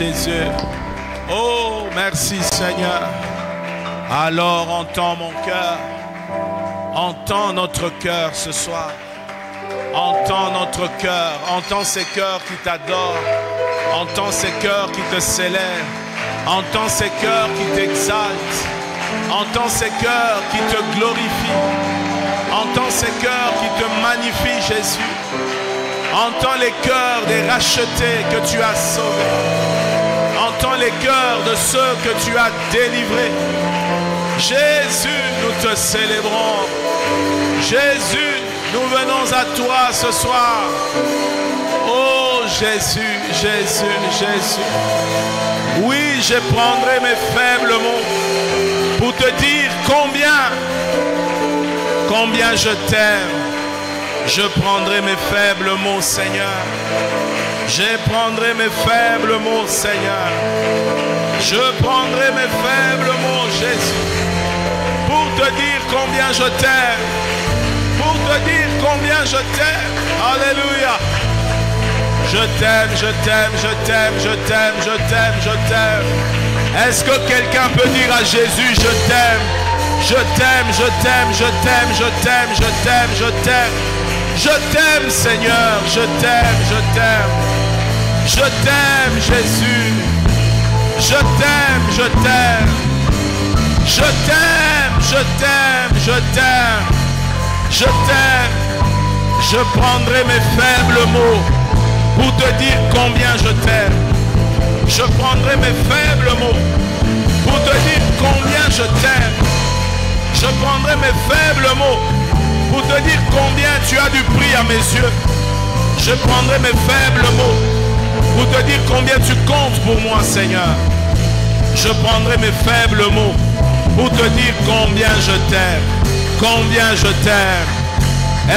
Jésus. Oh, merci Seigneur. Alors entends mon cœur. Entends notre cœur ce soir. Entends notre cœur. Entends ces cœurs qui t'adorent. Entends ces cœurs qui te célèbrent. Entends ces cœurs qui t'exaltent. Entends ces cœurs qui te glorifient. Entends ces cœurs qui te magnifient, Jésus. Entends les cœurs des rachetés que tu as sauvés. Entends les cœurs de ceux que tu as délivrés. Jésus, nous te célébrons. Jésus, nous venons à toi ce soir. Oh Jésus, Jésus, Jésus. Oui, je prendrai mes faibles mots pour te dire combien je t'aime. Je prendrai mes faibles mots, Seigneur. Je prendrai mes faibles mots, Seigneur. Je prendrai mes faibles mots, Jésus, pour te dire combien je t'aime. Pour te dire combien je t'aime. Alléluia. Je t'aime, je t'aime, je t'aime, je t'aime, je t'aime, je t'aime. Est-ce que quelqu'un peut dire à Jésus, je t'aime? Je t'aime, je t'aime, je t'aime, je t'aime, je t'aime, je t'aime. Je t'aime, Seigneur, je t'aime, je t'aime. Je t'aime, Jésus. Je t'aime, je t'aime. Je t'aime, je t'aime, je t'aime. Je t'aime. Je prendrai mes faibles mots pour te dire combien je t'aime. Je prendrai mes faibles mots pour te dire combien je t'aime. Je prendrai mes faibles mots pour te dire combien tu as du prix à mes yeux. Je prendrai mes faibles mots pour te dire combien tu comptes pour moi, Seigneur. Je prendrai mes faibles mots pour te dire combien je t'aime. Combien je t'aime.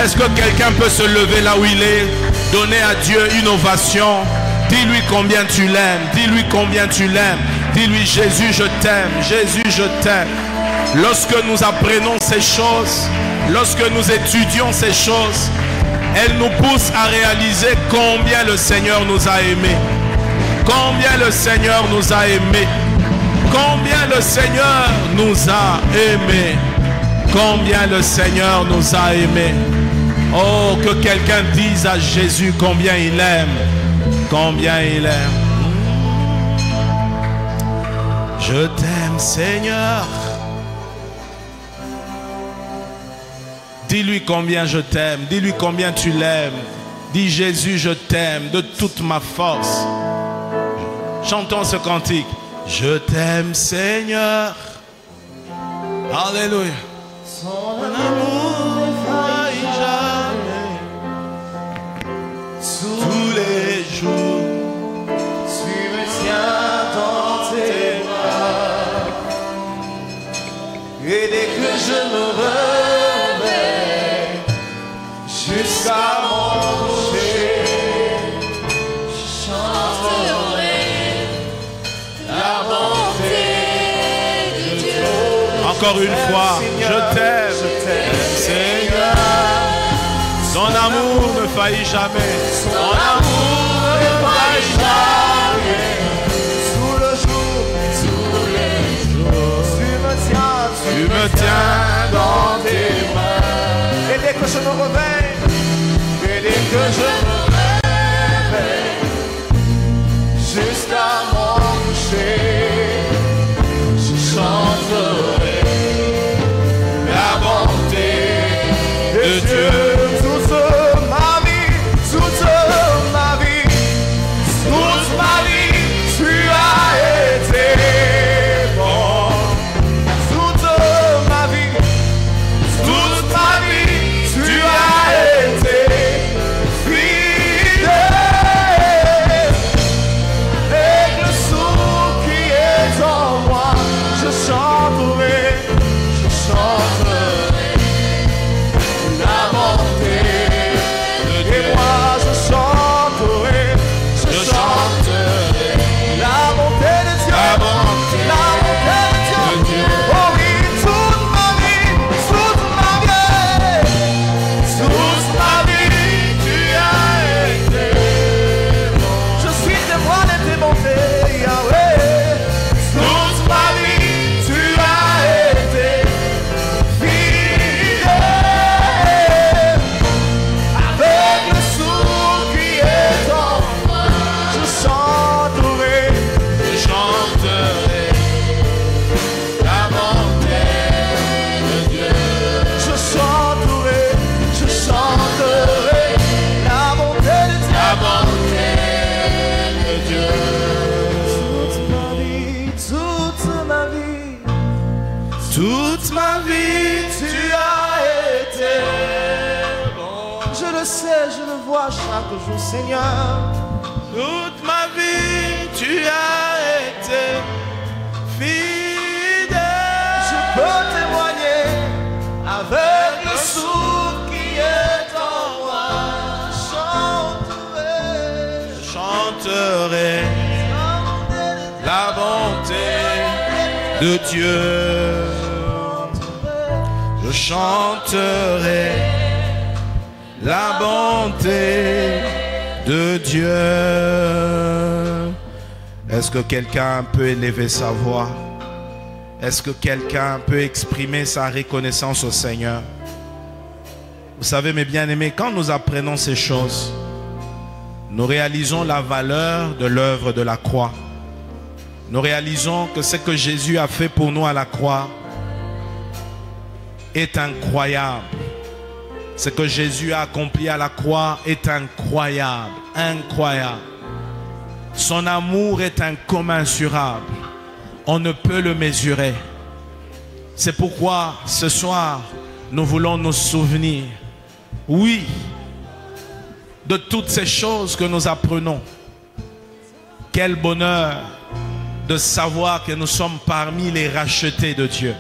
Est-ce que quelqu'un peut se lever là où il est, donner à Dieu une ovation? Dis-lui combien tu l'aimes. Dis-lui combien tu l'aimes. Dis-lui, Jésus, je t'aime. Jésus, je t'aime. Lorsque nous apprenons ces choses, lorsque nous étudions ces choses, elles nous poussent à réaliser combien le Seigneur nous a aimés. Combien le Seigneur nous a aimés. Combien le Seigneur nous a aimés. Combien le Seigneur nous a aimés. Oh, que quelqu'un dise à Jésus combien il aime. Combien il aime. Je t'aime, Seigneur. Dis-lui combien je t'aime. Dis-lui combien tu l'aimes. Dis Jésus, je t'aime de toute ma force. Chantons ce cantique. Je t'aime, Seigneur. Alléluia. Son amour ne faille jamais. Tous les jours, tu me tiens dans tes bras. Et dès que je me réveille, jusqu'à mon coucher, je chanterai la bonté de Dieu. Encore une fois, je t'aime, Seigneur. Ton amour ne faillit jamais. Ton amour ne faillit jamais. Sous le jour, tous les jours, tu me tiens dans tes mains. Et dès que je me réveille, et dès que je me réveille, jusqu'à mon coucher, je chanterai la bonté de Dieu. Toute ma vie, toute ma vie, toute ma vie, tu as été bon. Toute ma vie, tu as été fidèle. sais, je le vois chaque jour, Seigneur. Toute ma vie, tu as été fidèle. Je peux témoigner avec le souffle qui est en moi. Je chanterai la bonté de Dieu. Je chanterai la bonté de Dieu. Est-ce que quelqu'un peut élever sa voix? Est-ce que quelqu'un peut exprimer sa reconnaissance au Seigneur? Vous savez, mes bien-aimés, quand nous apprenons ces choses, nous réalisons la valeur de l'œuvre de la croix. Nous réalisons que ce que Jésus a fait pour nous à la croix est incroyable. Ce que Jésus a accompli à la croix est incroyable, incroyable. Son amour est incommensurable. On ne peut le mesurer. C'est pourquoi ce soir, nous voulons nous souvenir, oui, de toutes ces choses que nous apprenons. Quel bonheur de savoir que nous sommes parmi les rachetés de Dieu.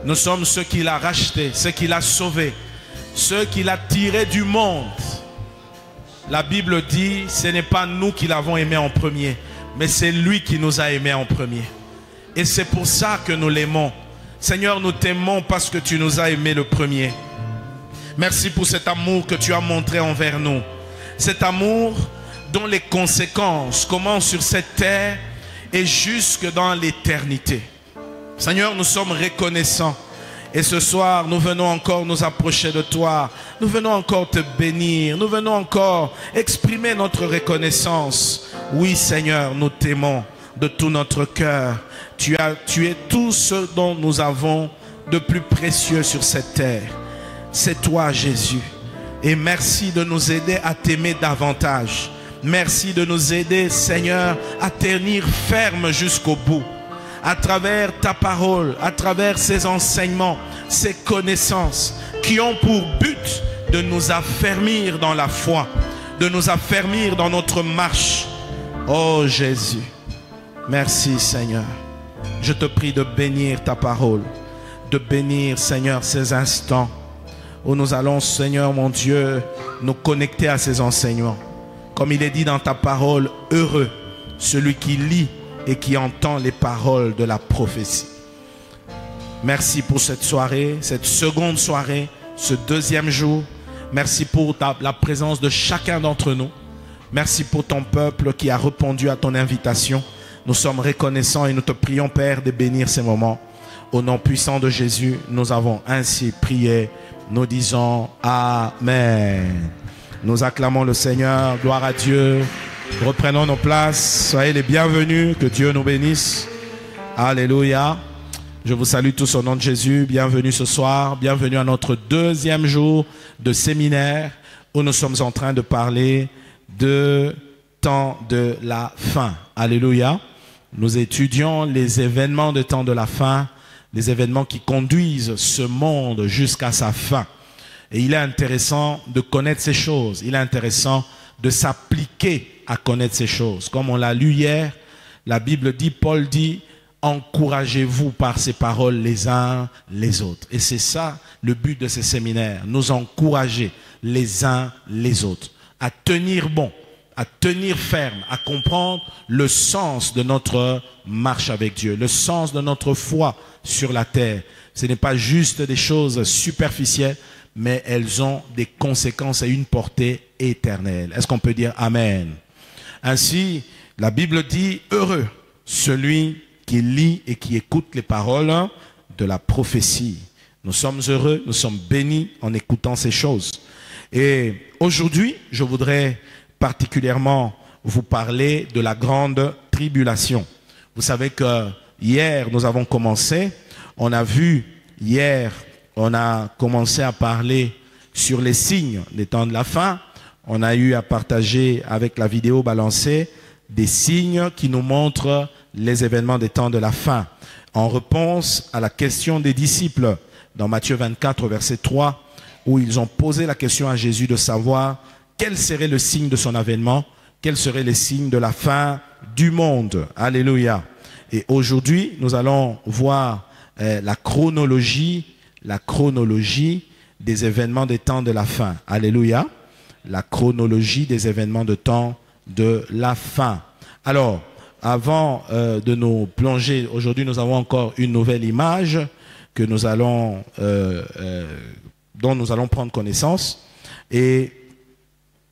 Nous sommes ceux qu'il a rachetés, ceux qu'il a sauvés, ceux qu'il a tirés du monde. La Bible dit, ce n'est pas nous qui l'avons aimé en premier, mais c'est lui qui nous a aimés en premier. Et c'est pour ça que nous l'aimons. Seigneur, nous t'aimons parce que tu nous as aimés le premier. Merci pour cet amour que tu as montré envers nous. Cet amour dont les conséquences commencent sur cette terre et jusque dans l'éternité. Seigneur, nous sommes reconnaissants. Et ce soir, nous venons encore nous approcher de toi. Nous venons encore te bénir. Nous venons encore exprimer notre reconnaissance. Oui, Seigneur, nous t'aimons de tout notre cœur. Tu es tout ce dont nous avons de plus précieux sur cette terre. C'est toi, Jésus. Et merci de nous aider à t'aimer davantage. Merci de nous aider, Seigneur, à tenir ferme jusqu'au bout. À travers ta parole, à travers ces enseignements, ces connaissances qui ont pour but de nous affermir dans la foi, de nous affermir dans notre marche. Oh Jésus, merci Seigneur. Je te prie de bénir ta parole, de bénir Seigneur ces instants où nous allons Seigneur mon Dieu nous connecter à ces enseignements. Comme il est dit dans ta parole, heureux celui qui lit et qui entend les paroles de la prophétie. Merci pour cette soirée, cette seconde soirée, ce deuxième jour. Merci pour la présence de chacun d'entre nous. Merci pour ton peuple qui a répondu à ton invitation. Nous sommes reconnaissants et nous te prions, Père, de bénir ces moments. Au nom puissant de Jésus, nous avons ainsi prié. Nous disons Amen. Nous acclamons le Seigneur. Gloire à Dieu. Reprenons nos places. Soyez les bienvenus. Que Dieu nous bénisse. Alléluia. Je vous salue tous au nom de Jésus. Bienvenue ce soir. Bienvenue à notre deuxième jour de séminaire où nous sommes en train de parler de temps de la fin. Alléluia. Nous étudions les événements de temps de la fin, les événements qui conduisent ce monde jusqu'à sa fin. Et il est intéressant de connaître ces choses. Il est intéressant de s'appliquer à connaître ces choses. Comme on l'a lu hier, la Bible dit, Paul dit, encouragez-vous par ces paroles les uns les autres. Et c'est ça le but de ces séminaires, nous encourager les uns les autres à tenir bon, à tenir ferme, à comprendre le sens de notre marche avec Dieu, le sens de notre foi sur la terre. Ce n'est pas juste des choses superficielles, mais elles ont des conséquences et une portée éternelle. Est-ce qu'on peut dire Amen? Ainsi, la Bible dit, heureux celui qui lit et qui écoute les paroles de la prophétie. Nous sommes heureux, nous sommes bénis en écoutant ces choses. Et aujourd'hui, je voudrais particulièrement vous parler de la grande tribulation. Vous savez que hier, nous avons commencé, on a vu hier, on a commencé à parler sur les signes des temps de la fin. On a eu à partager avec la vidéo balancée des signes qui nous montrent les événements des temps de la fin. En réponse à la question des disciples, dans Matthieu 24, verset 3, où ils ont posé la question à Jésus de savoir quel serait le signe de son avènement, quels seraient les signes de la fin du monde. Alléluia. Et aujourd'hui, nous allons voir la chronologie des événements des temps de la fin. Alléluia. La chronologie des événements de temps de la fin. Alors, avant de nous plonger, aujourd'hui nous avons encore une nouvelle image que nous allons, dont nous allons prendre connaissance. Et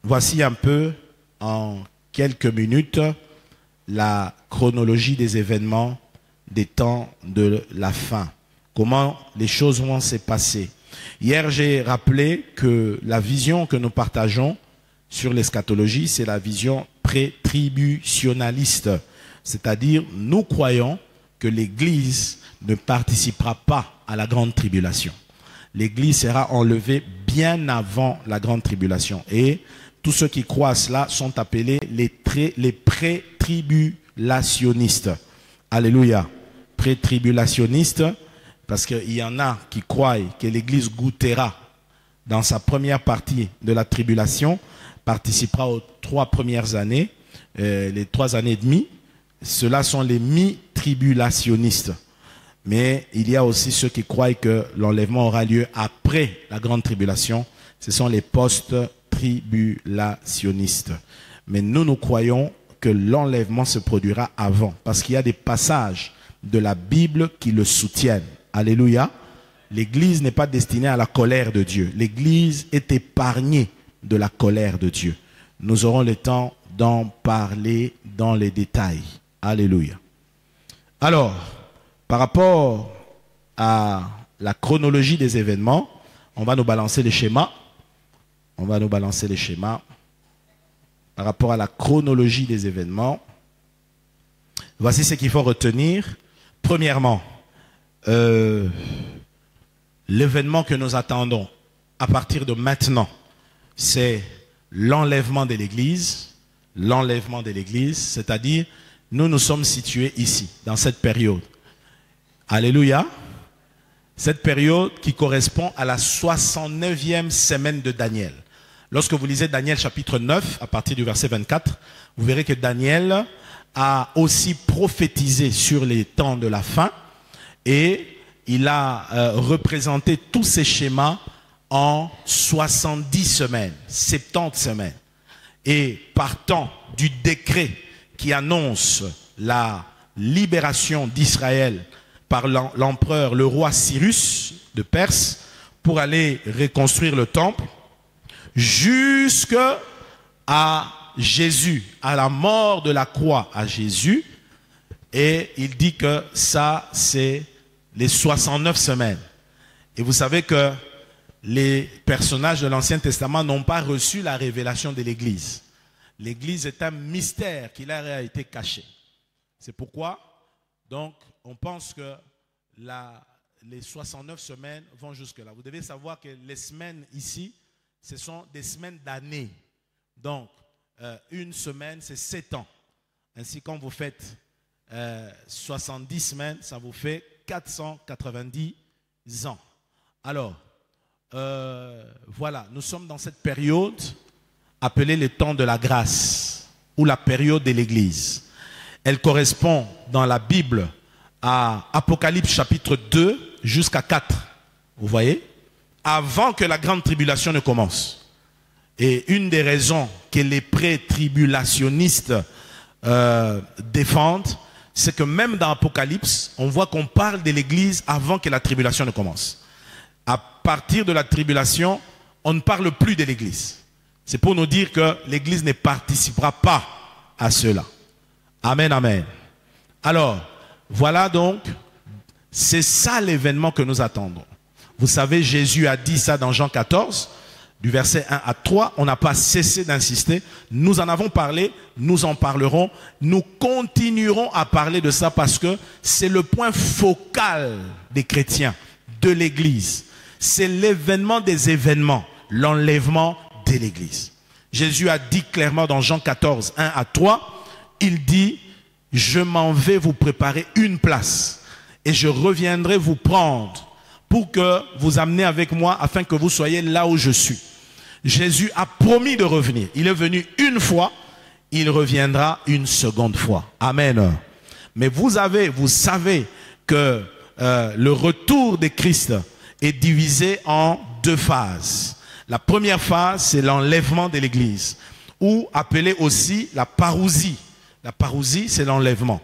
voici un peu, en quelques minutes, la chronologie des événements des temps de la fin. Comment les choses vont se passer. Hier, j'ai rappelé que la vision que nous partageons sur l'eschatologie, c'est la vision pré-tributionnaliste. C'est-à-dire, nous croyons que l'Église ne participera pas à la grande tribulation. L'Église sera enlevée bien avant la grande tribulation. Et tous ceux qui croient à cela sont appelés les pré-tribulationnistes. Alléluia. Pré-tribulationnistes, parce qu'il y en a qui croient que l'Église goûtera dans sa première partie de la tribulation, participera aux 3 premières années, les 3 années et demie. Ceux-là sont les mi-tribulationnistes. Mais il y a aussi ceux qui croient que l'enlèvement aura lieu après la grande tribulation. Ce sont les post-tribulationnistes. Mais nous croyons que l'enlèvement se produira avant. Parce qu'il y a des passages de la Bible qui le soutiennent. Alléluia. L'Église n'est pas destinée à la colère de Dieu. L'Église est épargnée de la colère de Dieu. Nous aurons le temps d'en parler dans les détails. Alléluia. Alors, par rapport à la chronologie des événements, on va nous balancer les schémas. On va nous balancer les schémas. Par rapport à la chronologie des événements, voici ce qu'il faut retenir. Premièrement, l'événement que nous attendons à partir de maintenant, c'est l'enlèvement de l'Église. L'enlèvement de l'Église, c'est-à-dire, nous sommes situés ici, dans cette période. Alléluia. Cette période qui correspond à la 69e semaine de Daniel. Lorsque vous lisez Daniel chapitre 9, à partir du verset 24, vous verrez que Daniel a aussi prophétisé sur les temps de la fin et il a représenté tous ces schémas en 70 semaines, 70 semaines. Et partant du décret qui annonce la libération d'Israël par l'empereur, le roi Cyrus de Perse, pour aller reconstruire le temple, jusqu'à Jésus, à la mort de la croix à Jésus. Et il dit que ça, c'est les 69 semaines. Et vous savez que les personnages de l'Ancien Testament n'ont pas reçu la révélation de l'Église. L'Église est un mystère qui leur a été caché. C'est pourquoi, donc, on pense que les 69 semaines vont jusque-là. Vous devez savoir que les semaines ici, ce sont des semaines d'année. Donc, une semaine, c'est 7 ans. Ainsi, quand vous faites 70 semaines, ça vous fait 490 ans. Alors, voilà, nous sommes dans cette période appelée le temps de la grâce, ou la période de l'Église. Elle correspond dans la Bible à Apocalypse chapitre 2 jusqu'à 4. Vous voyez? Avant que la grande tribulation ne commence. Et une des raisons que les pré-tribulationnistes défendent, c'est que même dans Apocalypse, on voit qu'on parle de l'Église avant que la tribulation ne commence. À partir de la tribulation, on ne parle plus de l'Église. C'est pour nous dire que l'Église ne participera pas à cela. Amen, amen. Alors, voilà donc, c'est ça l'événement que nous attendons. Vous savez, Jésus a dit ça dans Jean 14, du verset 1 à 3. On n'a pas cessé d'insister. Nous en avons parlé, nous en parlerons. Nous continuerons à parler de ça parce que c'est le point focal des chrétiens, de l'Église. C'est l'événement des événements, l'enlèvement de l'Église. Jésus a dit clairement dans Jean 14, 1 à 3, il dit, je m'en vais vous préparer une place et je reviendrai vous prendre pour que vous amenez avec moi afin que vous soyez là où je suis. Jésus a promis de revenir. Il est venu une fois, il reviendra une seconde fois. Amen. Mais vous savez que le retour de Christ est divisé en deux phases. La première phase, c'est l'enlèvement de l'Église, ou appelée aussi la parousie. La parousie, c'est l'enlèvement.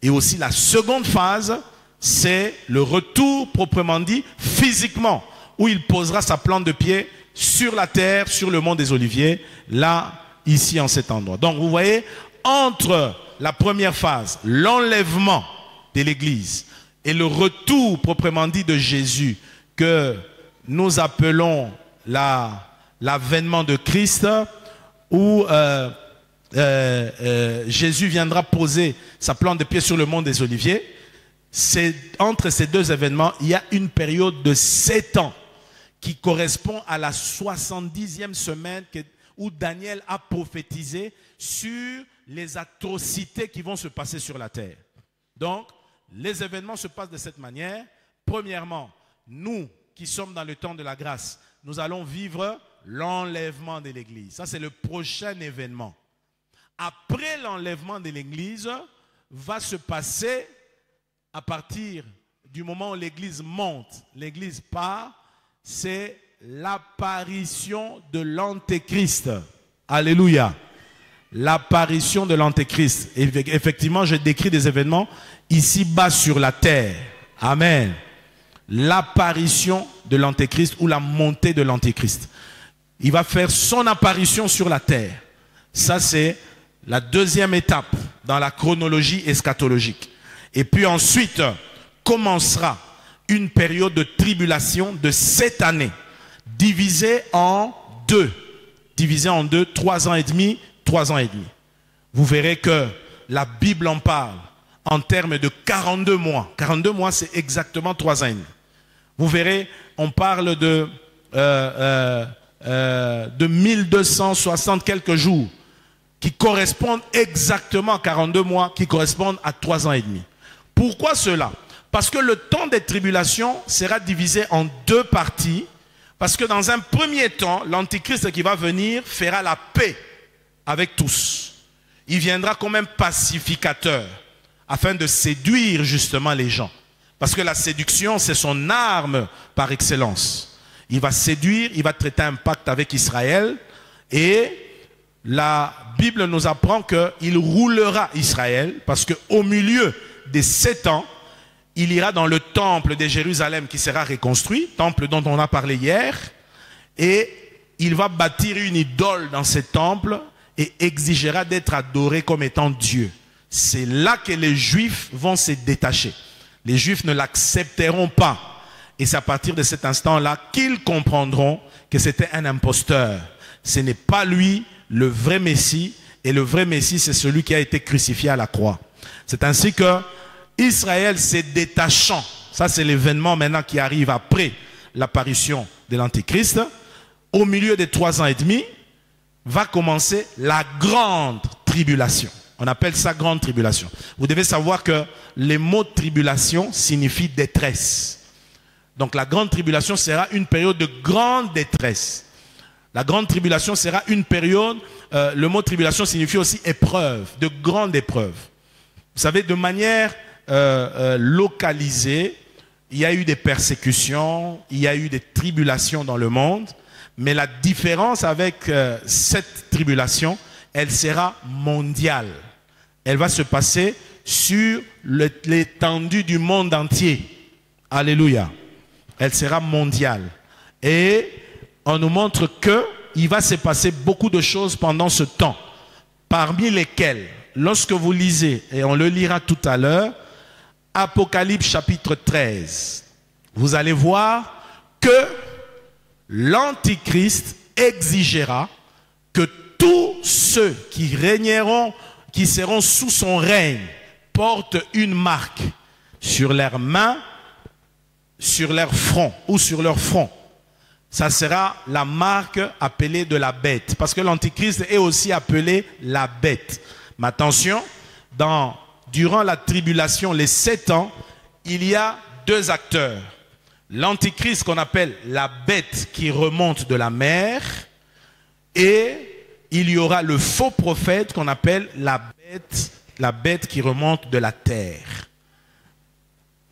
Et aussi la seconde phase, c'est le retour proprement dit physiquement, où il posera sa plante de pied sur la terre, sur le mont des Oliviers, là, ici, en cet endroit. Donc, vous voyez, entre la première phase, l'enlèvement de l'Église, et le retour proprement dit de Jésus, que nous appelons l'avènement de Christ, où Jésus viendra poser sa plante de pied sur le mont des Oliviers. Entre ces deux événements, il y a une période de 7 ans qui correspond à la 70e semaine où Daniel a prophétisé sur les atrocités qui vont se passer sur la terre. Donc, les événements se passent de cette manière. Premièrement, nous qui sommes dans le temps de la grâce, nous allons vivre l'enlèvement de l'Église. Ça, c'est le prochain événement. Après l'enlèvement de l'Église, va se passer, à partir du moment où l'Église monte, l'Église part, c'est l'apparition de l'Antéchrist. Alléluia. L'apparition de l'Antéchrist. Effectivement, je décris des événements ici-bas sur la terre. Amen. L'apparition de l'Antéchrist ou la montée de l'Antéchrist. Il va faire son apparition sur la terre. Ça, c'est la deuxième étape dans la chronologie eschatologique. Et puis ensuite, commencera une période de tribulation de 7 années, divisée en deux. Divisée en deux, 3 ans et demi, 3 ans et demi. Vous verrez que la Bible en parle en termes de 42 mois. 42 mois, c'est exactement 3 ans et demi. Vous verrez, on parle de 1260 quelques jours qui correspondent exactement à 42 mois, qui correspondent à 3 ans et demi. Pourquoi cela? Parce que le temps des tribulations sera divisé en deux parties. Parce que dans un premier temps, l'Antichrist qui va venir fera la paix avec tous. Il viendra comme un pacificateur afin de séduire justement les gens. Parce que la séduction, c'est son arme par excellence. Il va séduire, il va traiter un pacte avec Israël. Et la Bible nous apprend qu'il roulera Israël. Parce qu'au milieu des 7 ans, il ira dans le temple de Jérusalem qui sera reconstruit, temple dont on a parlé hier, et il va bâtir une idole dans ce temple et exigera d'être adoré comme étant Dieu. C'est là que les Juifs vont se détacher. Les Juifs ne l'accepteront pas. Et c'est à partir de cet instant-là qu'ils comprendront que c'était un imposteur. Ce n'est pas lui le vrai Messie, et le vrai Messie, c'est celui qui a été crucifié à la croix. C'est ainsi que Israël s'est détachant, ça c'est l'événement maintenant qui arrive après l'apparition de l'Antéchrist, au milieu des 3 ans et demi, va commencer la grande tribulation. On appelle ça grande tribulation. Vous devez savoir que les mots tribulation signifient détresse. Donc la grande tribulation sera une période de grande détresse. La grande tribulation sera une période, le mot tribulation signifie aussi épreuve, de grande épreuve. Vous savez, de manière localisée, il y a eu des persécutions, il y a eu des tribulations dans le monde, mais la différence avec cette tribulation, elle sera mondiale. Elle va se passer sur l'étendue du monde entier. Alléluia. Elle sera mondiale. Et on nous montre qu'il va se passer beaucoup de choses pendant ce temps, parmi lesquelles, lorsque vous lisez, et on le lira tout à l'heure, Apocalypse chapitre 13, vous allez voir que l'Antichrist exigera que tous ceux qui régneront, qui seront sous son règne, portent une marque sur leurs mains, sur leur front ou sur leur front. Ça sera la marque appelée de la bête, parce que l'Antichrist est aussi appelé la bête. Mais attention, durant la tribulation, les 7 ans, il y a 2 acteurs. l'antichrist qu'on appelle la bête qui remonte de la mer, et il y aura le faux prophète qu'on appelle la bête qui remonte de la terre.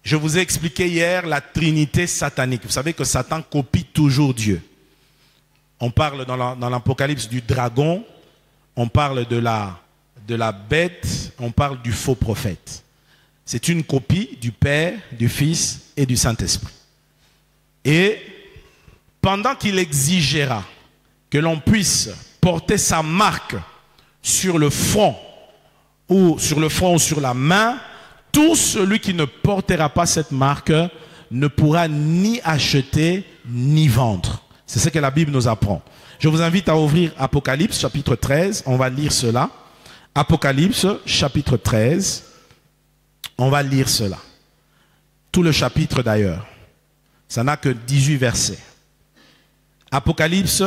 Je vous ai expliqué hier la trinité satanique. Vous savez que Satan copie toujours Dieu. On parle dans l'Apocalypse du dragon, on parle de la bête, on parle du faux prophète. C'est une copie du Père, du Fils et du Saint-Esprit. Et pendant qu'il exigera que l'on puisse porter sa marque sur le front ou sur la main, tout celui qui ne portera pas cette marque ne pourra ni acheter ni vendre. C'est ce que la Bible nous apprend. Je vous invite à ouvrir Apocalypse chapitre 13. On va lire cela. Apocalypse chapitre 13. On va lire cela. Tout le chapitre d'ailleurs. Ça n'a que 18 versets. Apocalypse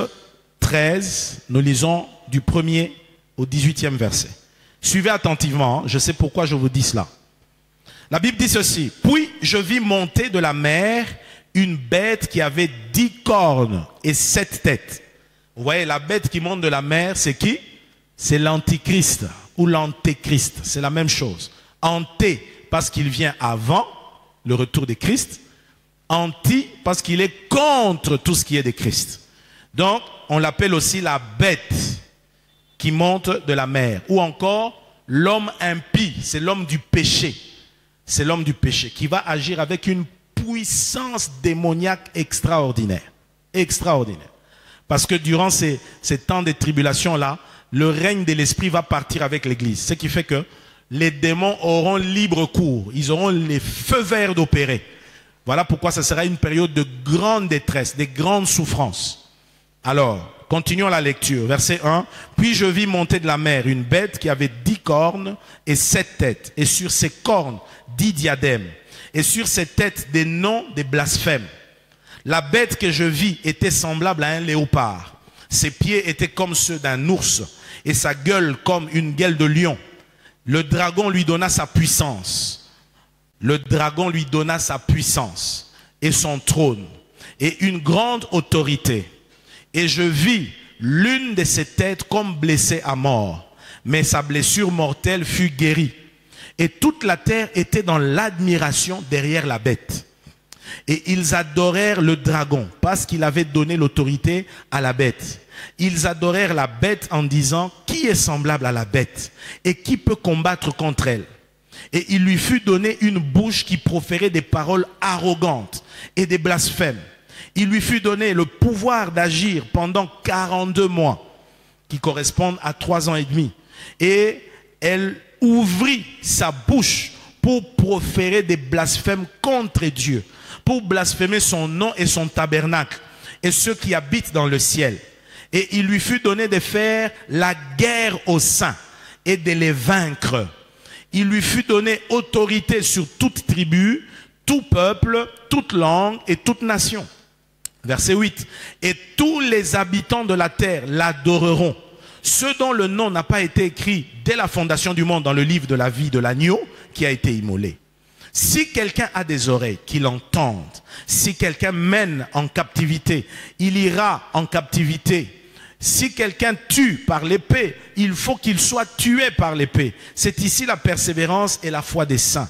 13, nous lisons du 1er au 18e verset. Suivez attentivement, je sais pourquoi je vous dis cela. La Bible dit ceci: puis je vis monter de la mer une bête qui avait 10 cornes et 7 têtes. Vous voyez, la bête qui monte de la mer, c'est qui? C'est l'antichrist ou l'antéchrist, c'est la même chose. Anté, parce qu'il vient avant le retour de Christ. Anti, parce qu'il est contre tout ce qui est de Christ. Donc, on l'appelle aussi la bête qui monte de la mer. Ou encore, l'homme impie, c'est l'homme du péché. C'est l'homme du péché qui va agir avec une puissance démoniaque extraordinaire. Extraordinaire. Parce que durant ces temps de tribulation-là, le règne de l'esprit va partir avec l'église. Ce qui fait que les démons auront libre cours. Ils auront les feux verts d'opérer. Voilà pourquoi ça sera une période de grande détresse, de grandes souffrances. Alors, continuons la lecture. Verset 1. Puis je vis monter de la mer une bête qui avait 10 cornes et 7 têtes. Et sur ses cornes, 10 diadèmes. Et sur ses têtes, des noms des blasphèmes. La bête que je vis était semblable à un léopard. Ses pieds étaient comme ceux d'un ours et sa gueule comme une gueule de lion. Le dragon lui donna sa puissance. Le dragon lui donna sa puissance et son trône et une grande autorité. Et je vis l'une de ses têtes comme blessée à mort, mais sa blessure mortelle fut guérie. Et toute la terre était dans l'admiration derrière la bête. Et ils adorèrent le dragon parce qu'il avait donné l'autorité à la bête. Ils adorèrent la bête en disant: qui est semblable à la bête et qui peut combattre contre elle? Et il lui fut donné une bouche qui proférait des paroles arrogantes et des blasphèmes. Il lui fut donné le pouvoir d'agir pendant 42 mois, qui correspondent à 3 ans et demi. Et elle ouvrit sa bouche pour proférer des blasphèmes contre Dieu, pour blasphémer son nom et son tabernacle, et ceux qui habitent dans le ciel. Et il lui fut donné de faire la guerre aux saints et de les vaincre. Il lui fut donné autorité sur toute tribu, tout peuple, toute langue et toute nation. Verset 8. Et tous les habitants de la terre l'adoreront. Ceux dont le nom n'a pas été écrit dès la fondation du monde dans le livre de la vie de l'agneau qui a été immolé. Si quelqu'un a des oreilles, qu'il entende. Si quelqu'un mène en captivité, il ira en captivité. Si quelqu'un tue par l'épée, il faut qu'il soit tué par l'épée. C'est ici la persévérance et la foi des saints.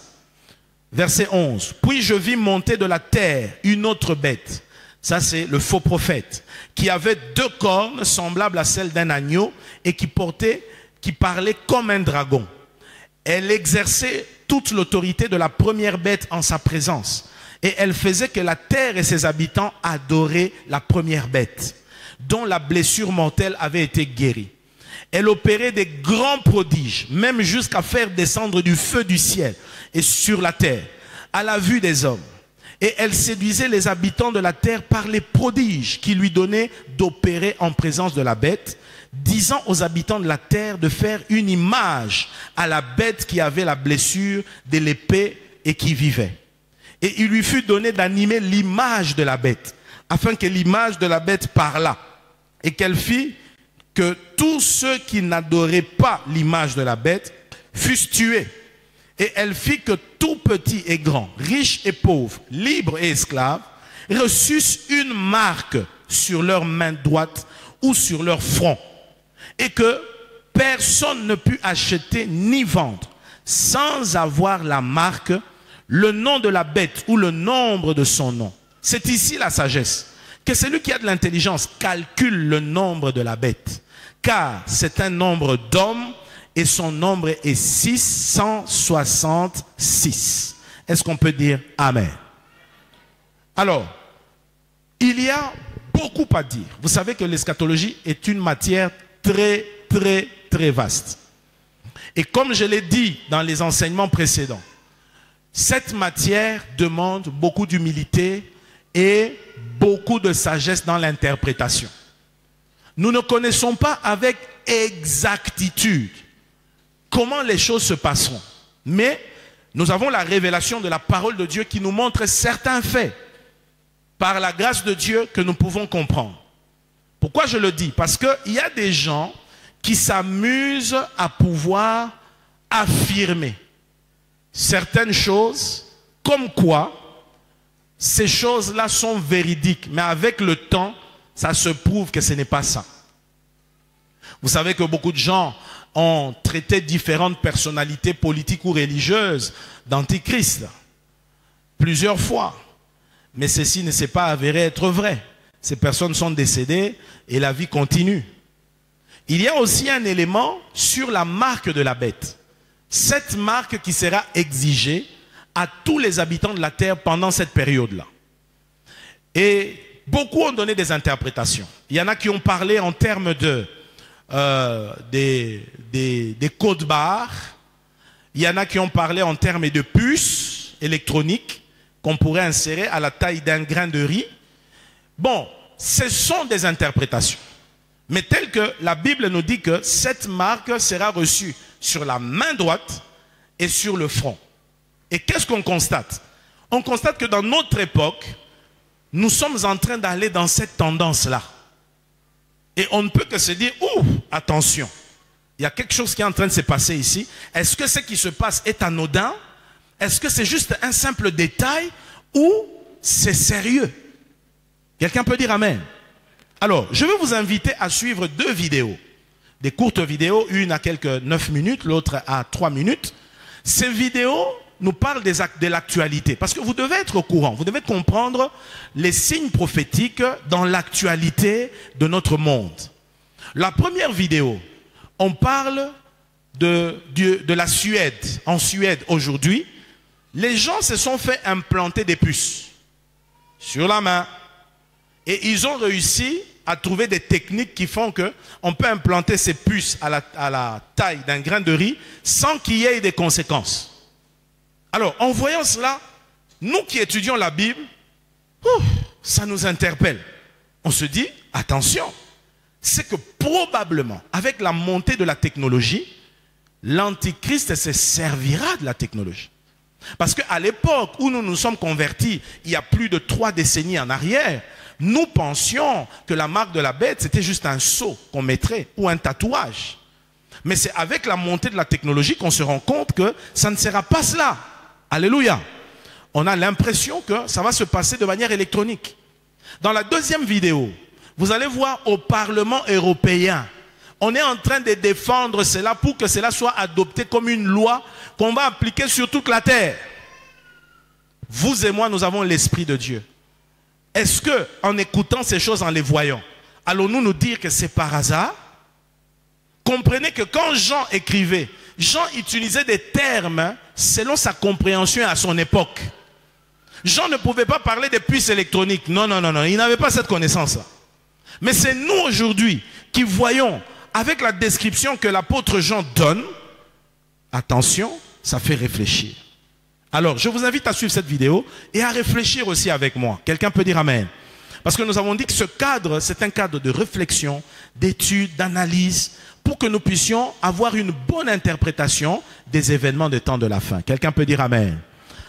Verset 11. Puis je vis monter de la terre une autre bête. Ça, c'est le faux prophète, qui avait 2 cornes semblables à celles d'un agneau et qui parlait comme un dragon. Elle exerçait toute l'autorité de la première bête en sa présence. Et elle faisait que la terre et ses habitants adoraient la première bête, dont la blessure mortelle avait été guérie. Elle opérait des grands prodiges, même jusqu'à faire descendre du feu du ciel et sur la terre, à la vue des hommes. Et elle séduisait les habitants de la terre par les prodiges qui lui donnaient d'opérer en présence de la bête, disant aux habitants de la terre de faire une image à la bête qui avait la blessure de l'épée et qui vivait. Et il lui fut donné d'animer l'image de la bête, afin que l'image de la bête parlât, et qu'elle fit que tous ceux qui n'adoraient pas l'image de la bête fussent tués. Et elle fit que tout petit et grand, riche et pauvre, libre et esclave, reçussent une marque sur leur main droite ou sur leur front, et que personne ne put acheter ni vendre sans avoir la marque, le nom de la bête ou le nombre de son nom. C'est ici la sagesse. Que celui qui a de l'intelligence calcule le nombre de la bête, car c'est un nombre d'hommes et son nombre est 666. Est-ce qu'on peut dire Amen? Alors, il y a beaucoup à dire. Vous savez que l'eschatologie est une matière très vaste. Et comme je l'ai dit dans les enseignements précédents, cette matière demande beaucoup d'humilité et beaucoup de sagesse dans l'interprétation. Nous ne connaissons pas avec exactitude comment les choses se passeront. Mais nous avons la révélation de la parole de Dieu qui nous montre certains faits par la grâce de Dieu que nous pouvons comprendre. Pourquoi je le dis? Parce qu'il y a des gens qui s'amusent à pouvoir affirmer certaines choses comme quoi ces choses-là sont véridiques, mais avec le temps, ça se prouve que ce n'est pas ça. Vous savez que beaucoup de gens ont traité différentes personnalités politiques ou religieuses d'antichrist plusieurs fois. Mais ceci ne s'est pas avéré être vrai. Ces personnes sont décédées et la vie continue. Il y a aussi un élément sur la marque de la bête. Cette marque qui sera exigée à tous les habitants de la terre pendant cette période-là. Et beaucoup ont donné des interprétations. Il y en a qui ont parlé en termes de des codes barres. Il y en a qui ont parlé en termes de puces électroniques qu'on pourrait insérer à la taille d'un grain de riz. Bon, ce sont des interprétations. Mais telles que la Bible nous dit que cette marque sera reçue sur la main droite et sur le front. Et qu'est-ce qu'on constate? On constate que dans notre époque, nous sommes en train d'aller dans cette tendance-là. Et on ne peut que se dire, ouh, attention, il y a quelque chose qui est en train de se passer ici. Est-ce que ce qui se passe est anodin? Est-ce que c'est juste un simple détail ou c'est sérieux? Quelqu'un peut dire Amen? Alors, je vais vous inviter à suivre deux vidéos. Des courtes vidéos, une à quelques 9 minutes, l'autre à 3 minutes. Ces vidéos nous parlent de l'actualité. Parce que vous devez être au courant, vous devez comprendre les signes prophétiques dans l'actualité de notre monde. La première vidéo, on parle de la Suède. En Suède, aujourd'hui, les gens se sont fait implanter des puces sur la main. Et ils ont réussi à trouver des techniques qui font qu'on peut implanter ces puces à la taille d'un grain de riz sans qu'il y ait des conséquences. Alors, en voyant cela, nous qui étudions la Bible, ça nous interpelle. On se dit, attention, c'est que probablement, avec la montée de la technologie, l'Antichrist se servira de la technologie. Parce qu'à l'époque où nous nous sommes convertis, il y a plus de 3 décennies en arrière, nous pensions que la marque de la bête, c'était juste un sceau qu'on mettrait ou un tatouage. Mais c'est avec la montée de la technologie qu'on se rend compte que ça ne sera pas cela. Alléluia. On a l'impression que ça va se passer de manière électronique. Dans la deuxième vidéo, vous allez voir au Parlement européen, on est en train de défendre cela pour que cela soit adopté comme une loi qu'on va appliquer sur toute la terre. Vous et moi, nous avons l'Esprit de Dieu. Est-ce que, en écoutant ces choses, en les voyant, allons-nous nous dire que c'est par hasard? Comprenez que quand Jean écrivait, Jean utilisait des termes selon sa compréhension à son époque. Jean ne pouvait pas parler des puces électroniques. Non, non, non, non, il n'avait pas cette connaissance-là. Mais c'est nous aujourd'hui qui voyons, avec la description que l'apôtre Jean donne, attention, ça fait réfléchir. Alors, je vous invite à suivre cette vidéo et à réfléchir aussi avec moi. Quelqu'un peut dire Amen? Parce que nous avons dit que ce cadre, c'est un cadre de réflexion, d'étude, d'analyse, pour que nous puissions avoir une bonne interprétation des événements des temps de la fin. Quelqu'un peut dire Amen?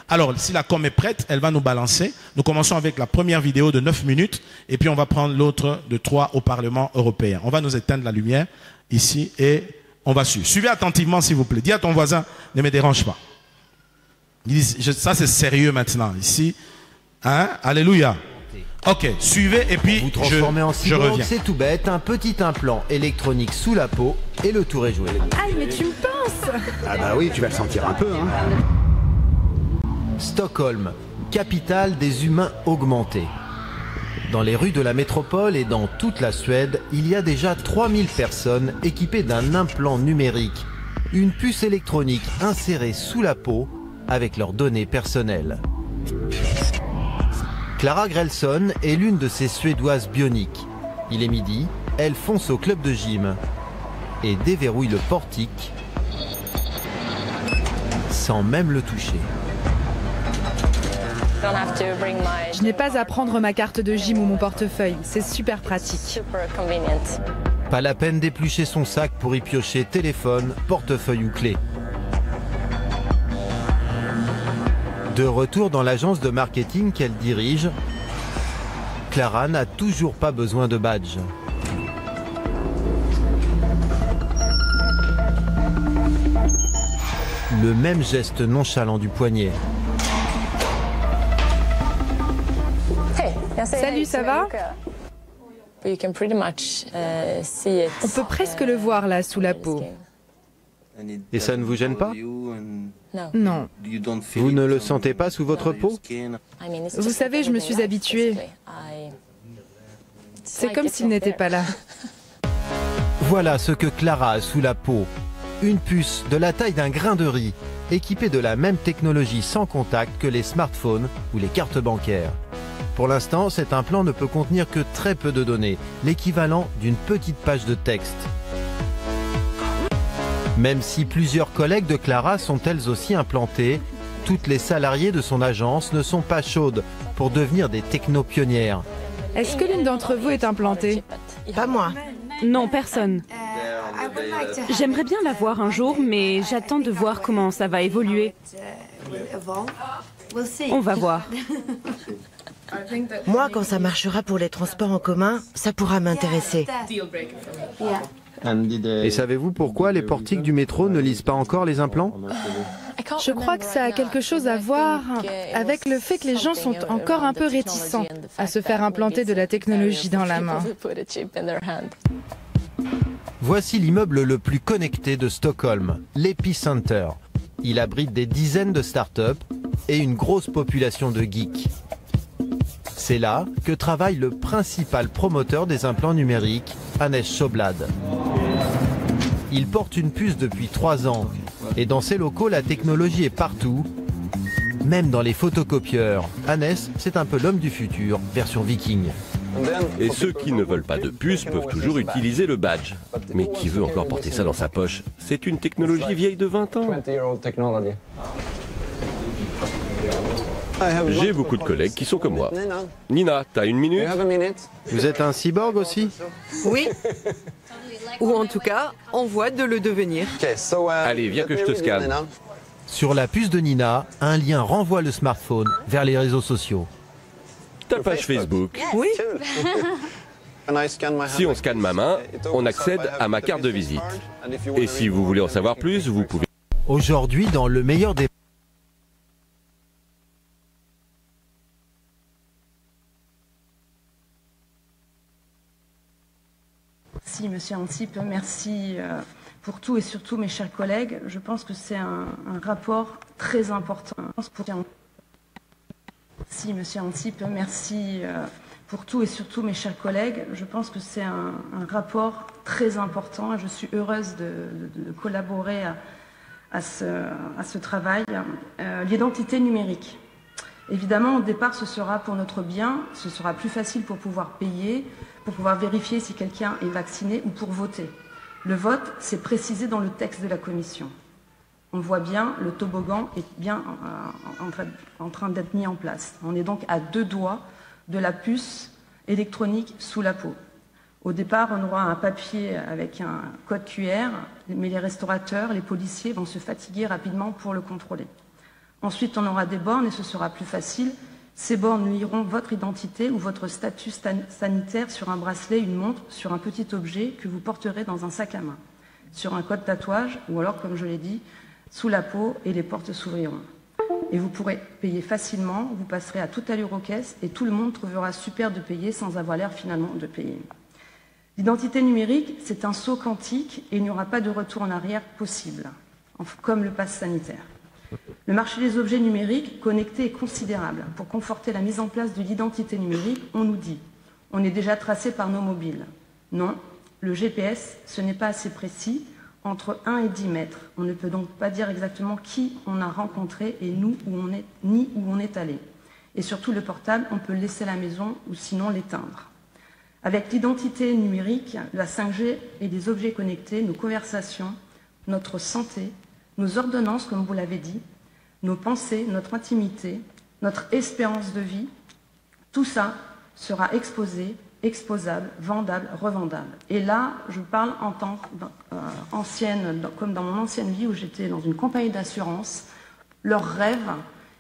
Alors, si la com est prête, elle va nous balancer. Nous commençons avec la première vidéo de 9 minutes et puis on va prendre l'autre de 3 au Parlement européen. On va nous éteindre la lumière ici et on va suivre. Suivez attentivement s'il vous plaît. Dis à ton voisin, ne me dérange pas. Ça c'est sérieux maintenant. Ici, hein? Alléluia. Ok, suivez et puis Vous transformez en je cyborg, reviens. c'est tout bête, un petit implant électronique sous la peau et le tour est joué. Aïe, mais tu me penses? Ah bah oui, tu vas le sentir un peu, hein. Stockholm, capitale des humains augmentés. Dans les rues de la métropole et dans toute la Suède, il y a déjà 3000 personnes équipées d'un implant numérique, une puce électronique insérée sous la peau avec leurs données personnelles. Clara Grelson est l'une de ces Suédoises bioniques. Il est midi, elle fonce au club de gym et déverrouille le portique sans même le toucher. Je n'ai pas à prendre ma carte de gym ou mon portefeuille, c'est super pratique. Pas la peine d'éplucher son sac pour y piocher téléphone, portefeuille ou clé. De retour dans l'agence de marketing qu'elle dirige, Clara n'a toujours pas besoin de badge. Le même geste nonchalant du poignet. Salut, ça va? On peut presque le voir là, sous la peau. Et ça ne vous gêne pas? Non. Vous ne le sentez pas sous votre peau? Vous savez, je me suis habituée. C'est comme s'il n'était pas là. Voilà ce que Clara a sous la peau. Une puce de la taille d'un grain de riz, équipée de la même technologie sans contact que les smartphones ou les cartes bancaires. Pour l'instant, cet implant ne peut contenir que très peu de données, l'équivalent d'une petite page de texte. Même si plusieurs collègues de Clara sont elles aussi implantées, toutes les salariées de son agence ne sont pas chaudes pour devenir des technopionnières. Est-ce que l'une d'entre vous est implantée? Pas moi. Non, personne. J'aimerais bien la voir un jour, mais j'attends de voir comment ça va évoluer. On va voir. Moi, quand ça marchera pour les transports en commun, ça pourra m'intéresser. Et savez-vous pourquoi les portiques du métro ne lisent pas encore les implants? Je crois que ça a quelque chose à voir avec le fait que les gens sont encore un peu réticents à se faire implanter de la technologie dans la main. Voici l'immeuble le plus connecté de Stockholm, l'Epicenter. Il abrite des dizaines de startups et une grosse population de geeks. C'est là que travaille le principal promoteur des implants numériques, Hannes Sjöblad. Il porte une puce depuis 3 ans et dans ses locaux, la technologie est partout, même dans les photocopieurs. Hannes, c'est un peu l'homme du futur, version viking. Et ceux qui ne veulent pas de puce peuvent toujours utiliser le badge. Mais qui veut encore porter ça dans sa poche? C'est une technologie vieille de 20 ans. J'ai beaucoup de collègues qui sont comme moi. Nina, t'as une minute? Vous êtes un cyborg aussi? Oui. Ou en tout cas, en voie de le devenir. Allez, viens que je te scanne. Sur la puce de Nina, un lien renvoie le smartphone vers les réseaux sociaux. Ta page Facebook. Oui. Si on scanne ma main, on accède à ma carte de visite. Et si vous voulez en savoir plus, vous pouvez... Aujourd'hui, dans le meilleur des... Merci Monsieur Antip, merci pour tout et surtout mes chers collègues. Je pense que c'est un rapport très important. Merci Monsieur Antip, merci pour tout et surtout mes chers collègues. Je pense que c'est un rapport très important et je suis heureuse de collaborer à ce travail. L'identité numérique. Évidemment, au départ, ce sera pour notre bien, ce sera plus facile pour pouvoir payer, pour pouvoir vérifier si quelqu'un est vacciné ou pour voter. Le vote, c'est précisé dans le texte de la Commission. On voit bien, le toboggan est bien en train d'être mis en place. On est donc à 2 doigts de la puce électronique sous la peau. Au départ, on aura un papier avec un code QR, mais les restaurateurs, les policiers vont se fatiguer rapidement pour le contrôler. Ensuite, on aura des bornes et ce sera plus facile. Ces bornes liront votre identité ou votre statut sanitaire sur un bracelet, une montre, sur un petit objet que vous porterez dans un sac à main, sur un code tatouage ou alors, comme je l'ai dit, sous la peau et les portes s'ouvriront. et vous pourrez payer facilement, vous passerez à toute allure aux caisses et tout le monde trouvera super de payer sans avoir l'air finalement de payer. L'identité numérique, c'est un saut quantique et il n'y aura pas de retour en arrière possible, comme le pass sanitaire. Le marché des objets numériques connectés est considérable. Pour conforter la mise en place de l'identité numérique, on nous dit « on est déjà tracé par nos mobiles ». Non, le GPS, ce n'est pas assez précis, entre 1 et 10 mètres. On ne peut donc pas dire exactement qui on a rencontré et ni où on est allé. Et surtout le portable, on peut le laisser à la maison ou sinon l'éteindre. Avec l'identité numérique, la 5G et les objets connectés, nos conversations, notre santé, nos ordonnances, comme vous l'avez dit, nos pensées, notre intimité, notre espérance de vie, tout ça sera exposé, exposable, vendable, revendable. Et là, je parle en tant qu'ancienne, comme dans mon ancienne vie où j'étais dans une compagnie d'assurance. Leur rêve,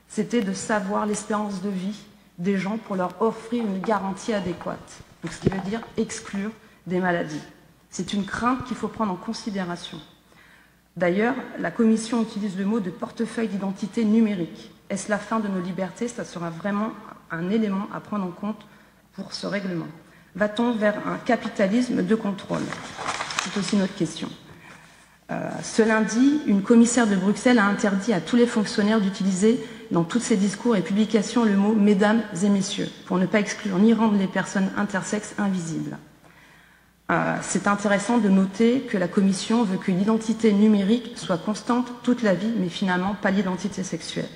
c'était de savoir l'espérance de vie des gens pour leur offrir une garantie adéquate. Donc, ce qui veut dire exclure des maladies. C'est une crainte qu'il faut prendre en considération. D'ailleurs, la Commission utilise le mot de portefeuille d'identité numérique. Est-ce la fin de nos libertés? Ça sera vraiment un élément à prendre en compte pour ce règlement. Va-t-on vers un capitalisme de contrôle? C'est aussi notre question. Ce lundi, une commissaire de Bruxelles a interdit à tous les fonctionnaires d'utiliser dans tous ses discours et publications le mot « mesdames et messieurs » pour ne pas exclure ni rendre les personnes intersexes invisibles. C'est intéressant de noter que la Commission veut que l'identité numérique soit constante toute la vie, mais finalement pas l'identité sexuelle.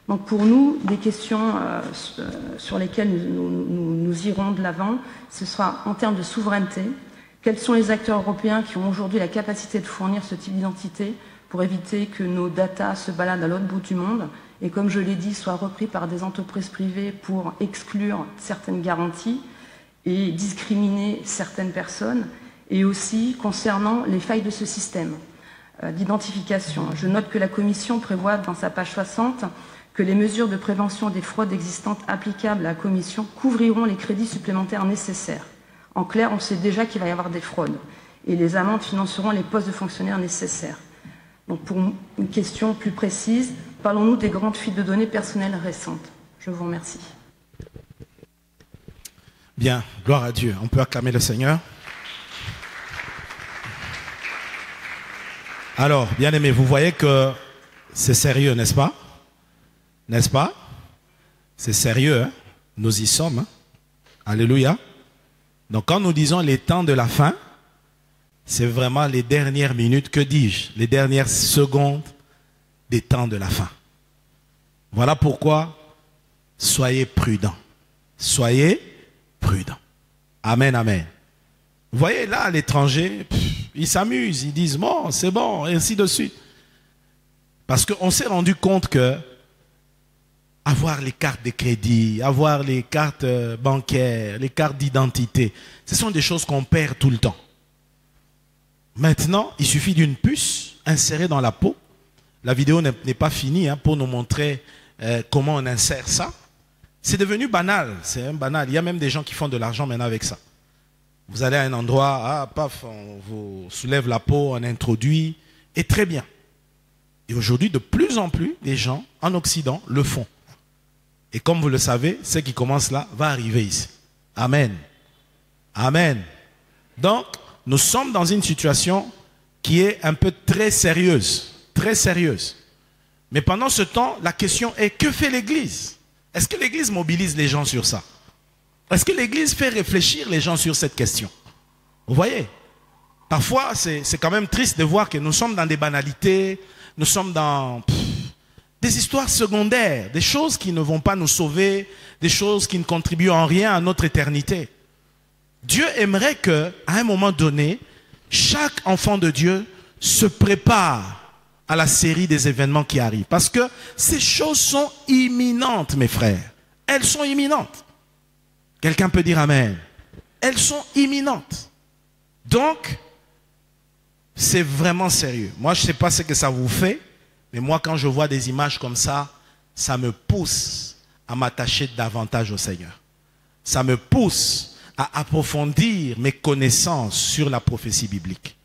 Donc pour nous, des questions sur lesquelles nous irons de l'avant, ce sera en termes de souveraineté. Quels sont les acteurs européens qui ont aujourd'hui la capacité de fournir ce type d'identité pour éviter que nos datas se baladent à l'autre bout du monde et, comme je l'ai dit, soient repris par des entreprises privées pour exclure certaines garanties et discriminer certaines personnes, et aussi concernant les failles de ce système d'identification. Je note que la Commission prévoit dans sa page 60 que les mesures de prévention des fraudes existantes applicables à la Commission couvriront les crédits supplémentaires nécessaires. En clair, on sait déjà qu'il va y avoir des fraudes et les amendes financeront les postes de fonctionnaires nécessaires. Donc pour une question plus précise, parlons-nous des grandes fuites de données personnelles récentes. Je vous remercie. Bien, gloire à Dieu. On peut acclamer le Seigneur. Alors, bien aimé, vous voyez que c'est sérieux, n'est-ce pas? N'est-ce pas? C'est sérieux, hein? Nous y sommes. Hein? Alléluia. Donc quand nous disons les temps de la fin, c'est vraiment les dernières minutes, que dis-je? Les dernières secondes des temps de la fin. Voilà pourquoi soyez prudents. Soyez prudents. Amen, amen. Vous voyez là, à l'étranger, ils s'amusent, ils disent bon, c'est bon, et ainsi de suite. Parce qu'on s'est rendu compte que avoir les cartes de crédit, avoir les cartes bancaires, les cartes d'identité, ce sont des choses qu'on perd tout le temps. Maintenant, il suffit d'une puce insérée dans la peau. La vidéo n'est pas finie hein, pour nous montrer comment on insère ça. C'est devenu banal, c'est banal. Il y a même des gens qui font de l'argent maintenant avec ça. Vous allez à un endroit, ah, paf, on vous soulève la peau, on introduit, et très bien. Et aujourd'hui, de plus en plus, les gens en Occident le font. Et comme vous le savez, ce qui commence là va arriver ici. Amen. Amen. Donc, nous sommes dans une situation qui est un peu très sérieuse. Très sérieuse. Mais pendant ce temps, la question est, que fait l'Église? Est-ce que l'Église mobilise les gens sur ça? Est-ce que l'Église fait réfléchir les gens sur cette question? Vous voyez? Parfois, c'est quand même triste de voir que nous sommes dans des banalités, nous sommes dans des histoires secondaires, des choses qui ne vont pas nous sauver, des choses qui ne contribuent en rien à notre éternité. Dieu aimerait qu'à un moment donné, chaque enfant de Dieu se prépare à la série des événements qui arrivent. Parce que ces choses sont imminentes, mes frères. Elles sont imminentes. Quelqu'un peut dire amen. Elles sont imminentes. Donc, c'est vraiment sérieux. Moi, je ne sais pas ce que ça vous fait, mais moi, quand je vois des images comme ça me pousse à m'attacher davantage au Seigneur. Ça me pousse à approfondir mes connaissances sur la prophétie biblique,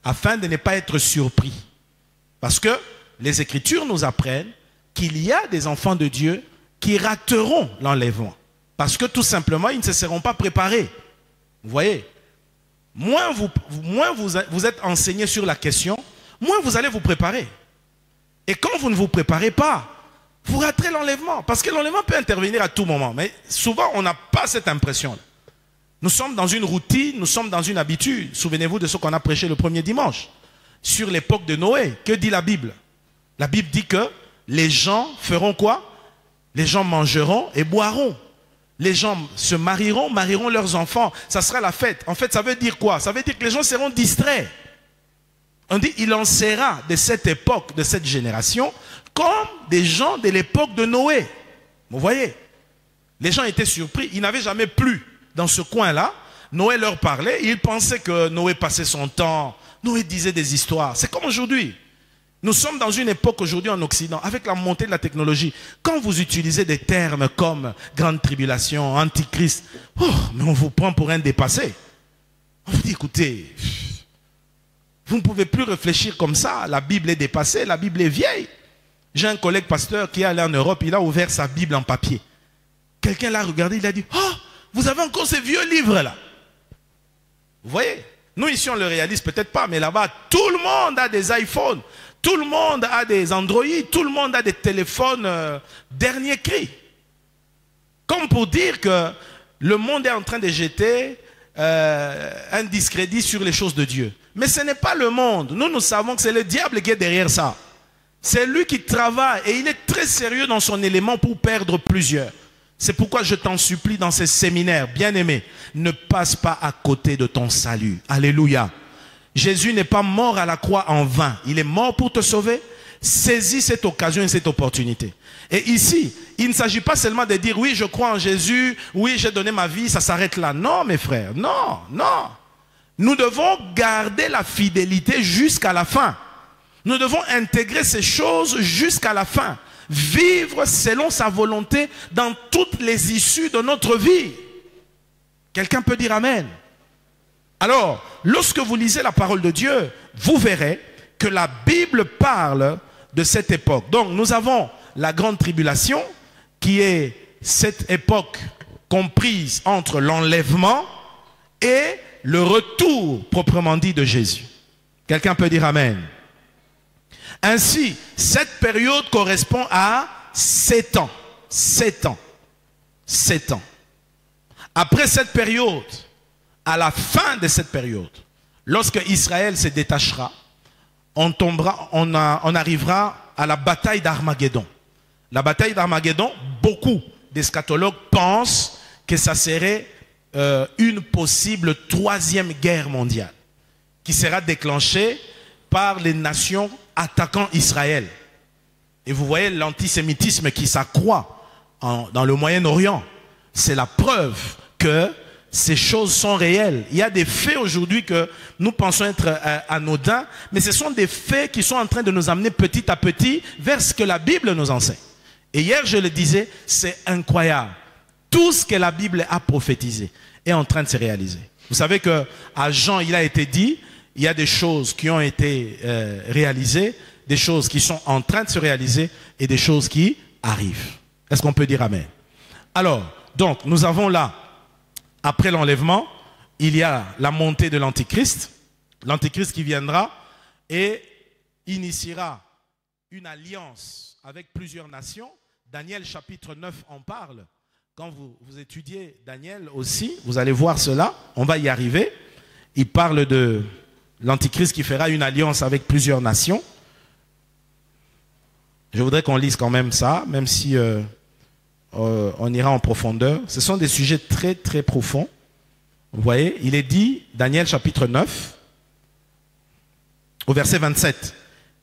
afin de ne pas être surpris. Parce que les Écritures nous apprennent qu'il y a des enfants de Dieu qui rateront l'enlèvement. Parce que tout simplement, ils ne se seront pas préparés. Vous voyez, moins vous êtes enseigné sur la question, moins vous allez vous préparer. Et quand vous ne vous préparez pas, vous raterez l'enlèvement. Parce que l'enlèvement peut intervenir à tout moment. Mais souvent, on n'a pas cette impression. Nous sommes dans une routine, nous sommes dans une habitude. Souvenez-vous de ce qu'on a prêché le premier dimanche. Sur l'époque de Noé, que dit la Bible? La Bible dit que les gens feront quoi? Les gens mangeront et boiront. Les gens se marieront leurs enfants. Ça sera la fête. En fait, ça veut dire quoi? Ça veut dire que les gens seront distraits. On dit, il en sera de cette époque, de cette génération, comme des gens de l'époque de Noé. Vous voyez? Les gens étaient surpris. Ils n'avaient jamais plu dans ce coin-là. Noé leur parlait. Ils pensaient que Noé passait son temps. Noé disait des histoires. C'est comme aujourd'hui. Nous sommes dans une époque aujourd'hui en Occident, avec la montée de la technologie. Quand vous utilisez des termes comme grande tribulation, antichrist, mais on vous prend pour un dépassé. On vous dit, écoutez, vous ne pouvez plus réfléchir comme ça. La Bible est dépassée, la Bible est vieille. J'ai un collègue pasteur qui est allé en Europe, il a ouvert sa Bible en papier. Quelqu'un l'a regardé, il a dit, oh, vous avez encore ces vieux livres-là. Vous voyez? Nous ici on le réalise peut-être pas, mais là-bas tout le monde a des iPhones, tout le monde a des Android, tout le monde a des téléphones dernier cri. Comme pour dire que le monde est en train de jeter un discrédit sur les choses de Dieu. Mais ce n'est pas le monde. Nous savons que c'est le diable qui est derrière ça. C'est lui qui travaille et il est très sérieux dans son élément pour perdre plusieurs. C'est pourquoi je t'en supplie dans ces séminaires, bien-aimé, ne passe pas à côté de ton salut. Alléluia. Jésus n'est pas mort à la croix en vain. Il est mort pour te sauver. Saisis cette occasion et cette opportunité. Et ici, il ne s'agit pas seulement de dire, oui, je crois en Jésus, oui, j'ai donné ma vie, ça s'arrête là. Non, mes frères, non, non. Nous devons garder la fidélité jusqu'à la fin. Nous devons intégrer ces choses jusqu'à la fin. Vivre selon sa volonté dans toutes les issues de notre vie. Quelqu'un peut dire Amen. Alors, lorsque vous lisez la parole de Dieu, vous verrez que la Bible parle de cette époque. Donc, nous avons la grande tribulation, qui est cette époque comprise entre l'enlèvement et le retour proprement dit de Jésus. Quelqu'un peut dire Amen. Ainsi, cette période correspond à 7 ans. 7 ans. 7 ans. Après cette période, à la fin de cette période, lorsque Israël se détachera, on arrivera à la bataille d'Armageddon. La bataille d'Armageddon, beaucoup d'eschatologues pensent que ça serait une possible 3e guerre mondiale qui sera déclenchée par les nations attaquant Israël. Et vous voyez l'antisémitisme qui s'accroît dans le Moyen-Orient. C'est la preuve que ces choses sont réelles. Il y a des faits aujourd'hui que nous pensons être anodins, mais ce sont des faits qui sont en train de nous amener petit à petit vers ce que la Bible nous enseigne. Et hier, je le disais, c'est incroyable. Tout ce que la Bible a prophétisé est en train de se réaliser. Vous savez qu'à Jean, il a été dit, il y a des choses qui ont été réalisées, des choses qui sont en train de se réaliser et des choses qui arrivent. Est-ce qu'on peut dire Amen? Alors, donc, nous avons là, après l'enlèvement, il y a la montée de l'Antichrist. L'Antichrist qui viendra et initiera une alliance avec plusieurs nations. Daniel chapitre 9 en parle. Quand vous étudiez Daniel aussi, vous allez voir cela. On va y arriver. Il parle de l'Antichrist qui fera une alliance avec plusieurs nations. Je voudrais qu'on lise quand même ça, même si on ira en profondeur. Ce sont des sujets très très profonds. Vous voyez, il est dit, Daniel chapitre 9, au verset 27,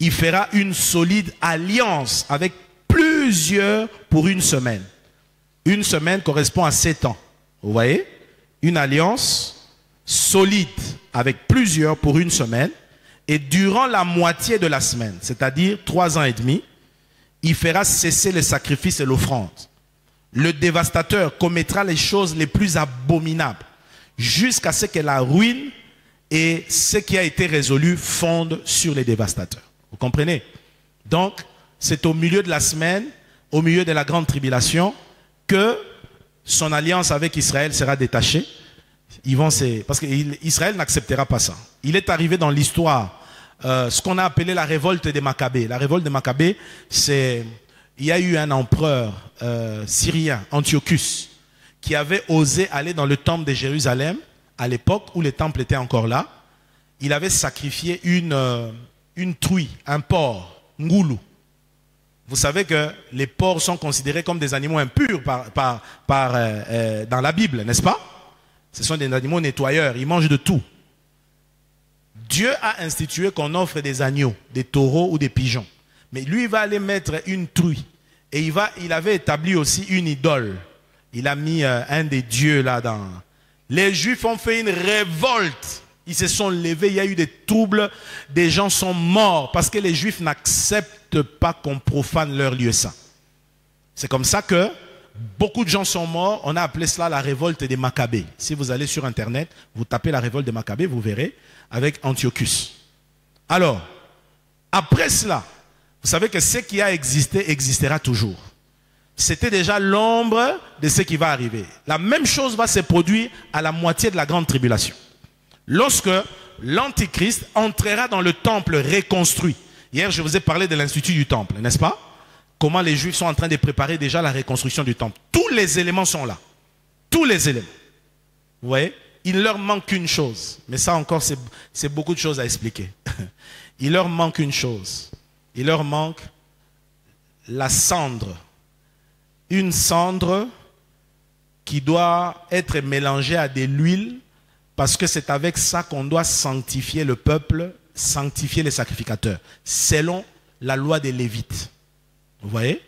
il fera une solide alliance avec plusieurs pour une semaine. Une semaine correspond à 7 ans. Vous voyez, une alliance solide avec plusieurs pour une semaine. Et durant la moitié de la semaine, c'est-à-dire 3 ans et demi, il fera cesser les sacrifices et l'offrande. Le dévastateur commettra les choses les plus abominables jusqu'à ce que la ruine et ce qui a été résolu fondent sur les dévastateurs. Vous comprenez? Donc, c'est au milieu de la semaine, au milieu de la grande tribulation, que son alliance avec Israël sera détachée. Parce qu'Israël n'acceptera pas ça. Il est arrivé dans l'histoire ce qu'on a appelé la révolte des Maccabées. La révolte des Maccabées, il y a eu un empereur syrien, Antiochus, qui avait osé aller dans le temple de Jérusalem, à l'époque où les temples étaient encore là. Il avait sacrifié une truie, un porc, ngoulou. Vous savez que les porcs sont considérés comme des animaux impurs dans la Bible, n'est-ce pas? Ce sont des animaux nettoyeurs, ils mangent de tout. Dieu a institué qu'on offre des agneaux, des taureaux ou des pigeons. Mais lui, il va aller mettre une truie. Et il avait établi aussi une idole. Il a mis un des dieux là-dedans. Les Juifs ont fait une révolte. Ils se sont levés, il y a eu des troubles, des gens sont morts parce que les Juifs n'acceptent pas qu'on profane leur lieu saint. C'est comme ça que beaucoup de gens sont morts. On a appelé cela la révolte des Maccabées. Si vous allez sur Internet, vous tapez la révolte des Maccabées, vous verrez, avec Antiochus. Alors, après cela, vous savez que ce qui a existé existera toujours. C'était déjà l'ombre de ce qui va arriver. La même chose va se produire à la moitié de la grande tribulation. Lorsque l'Antichrist entrera dans le temple reconstruit. Hier, je vous ai parlé de l'institut du temple, n'est-ce pas? Comment les Juifs sont en train de préparer déjà la reconstruction du temple. Tous les éléments sont là. Tous les éléments. Vous voyez? Il leur manque une chose. Mais ça encore, c'est beaucoup de choses à expliquer. Il leur manque une chose. Il leur manque la cendre. Une cendre qui doit être mélangée à de l'huile, parce que c'est avec ça qu'on doit sanctifier le peuple, sanctifier les sacrificateurs, selon la loi des Lévites. Vous voyez?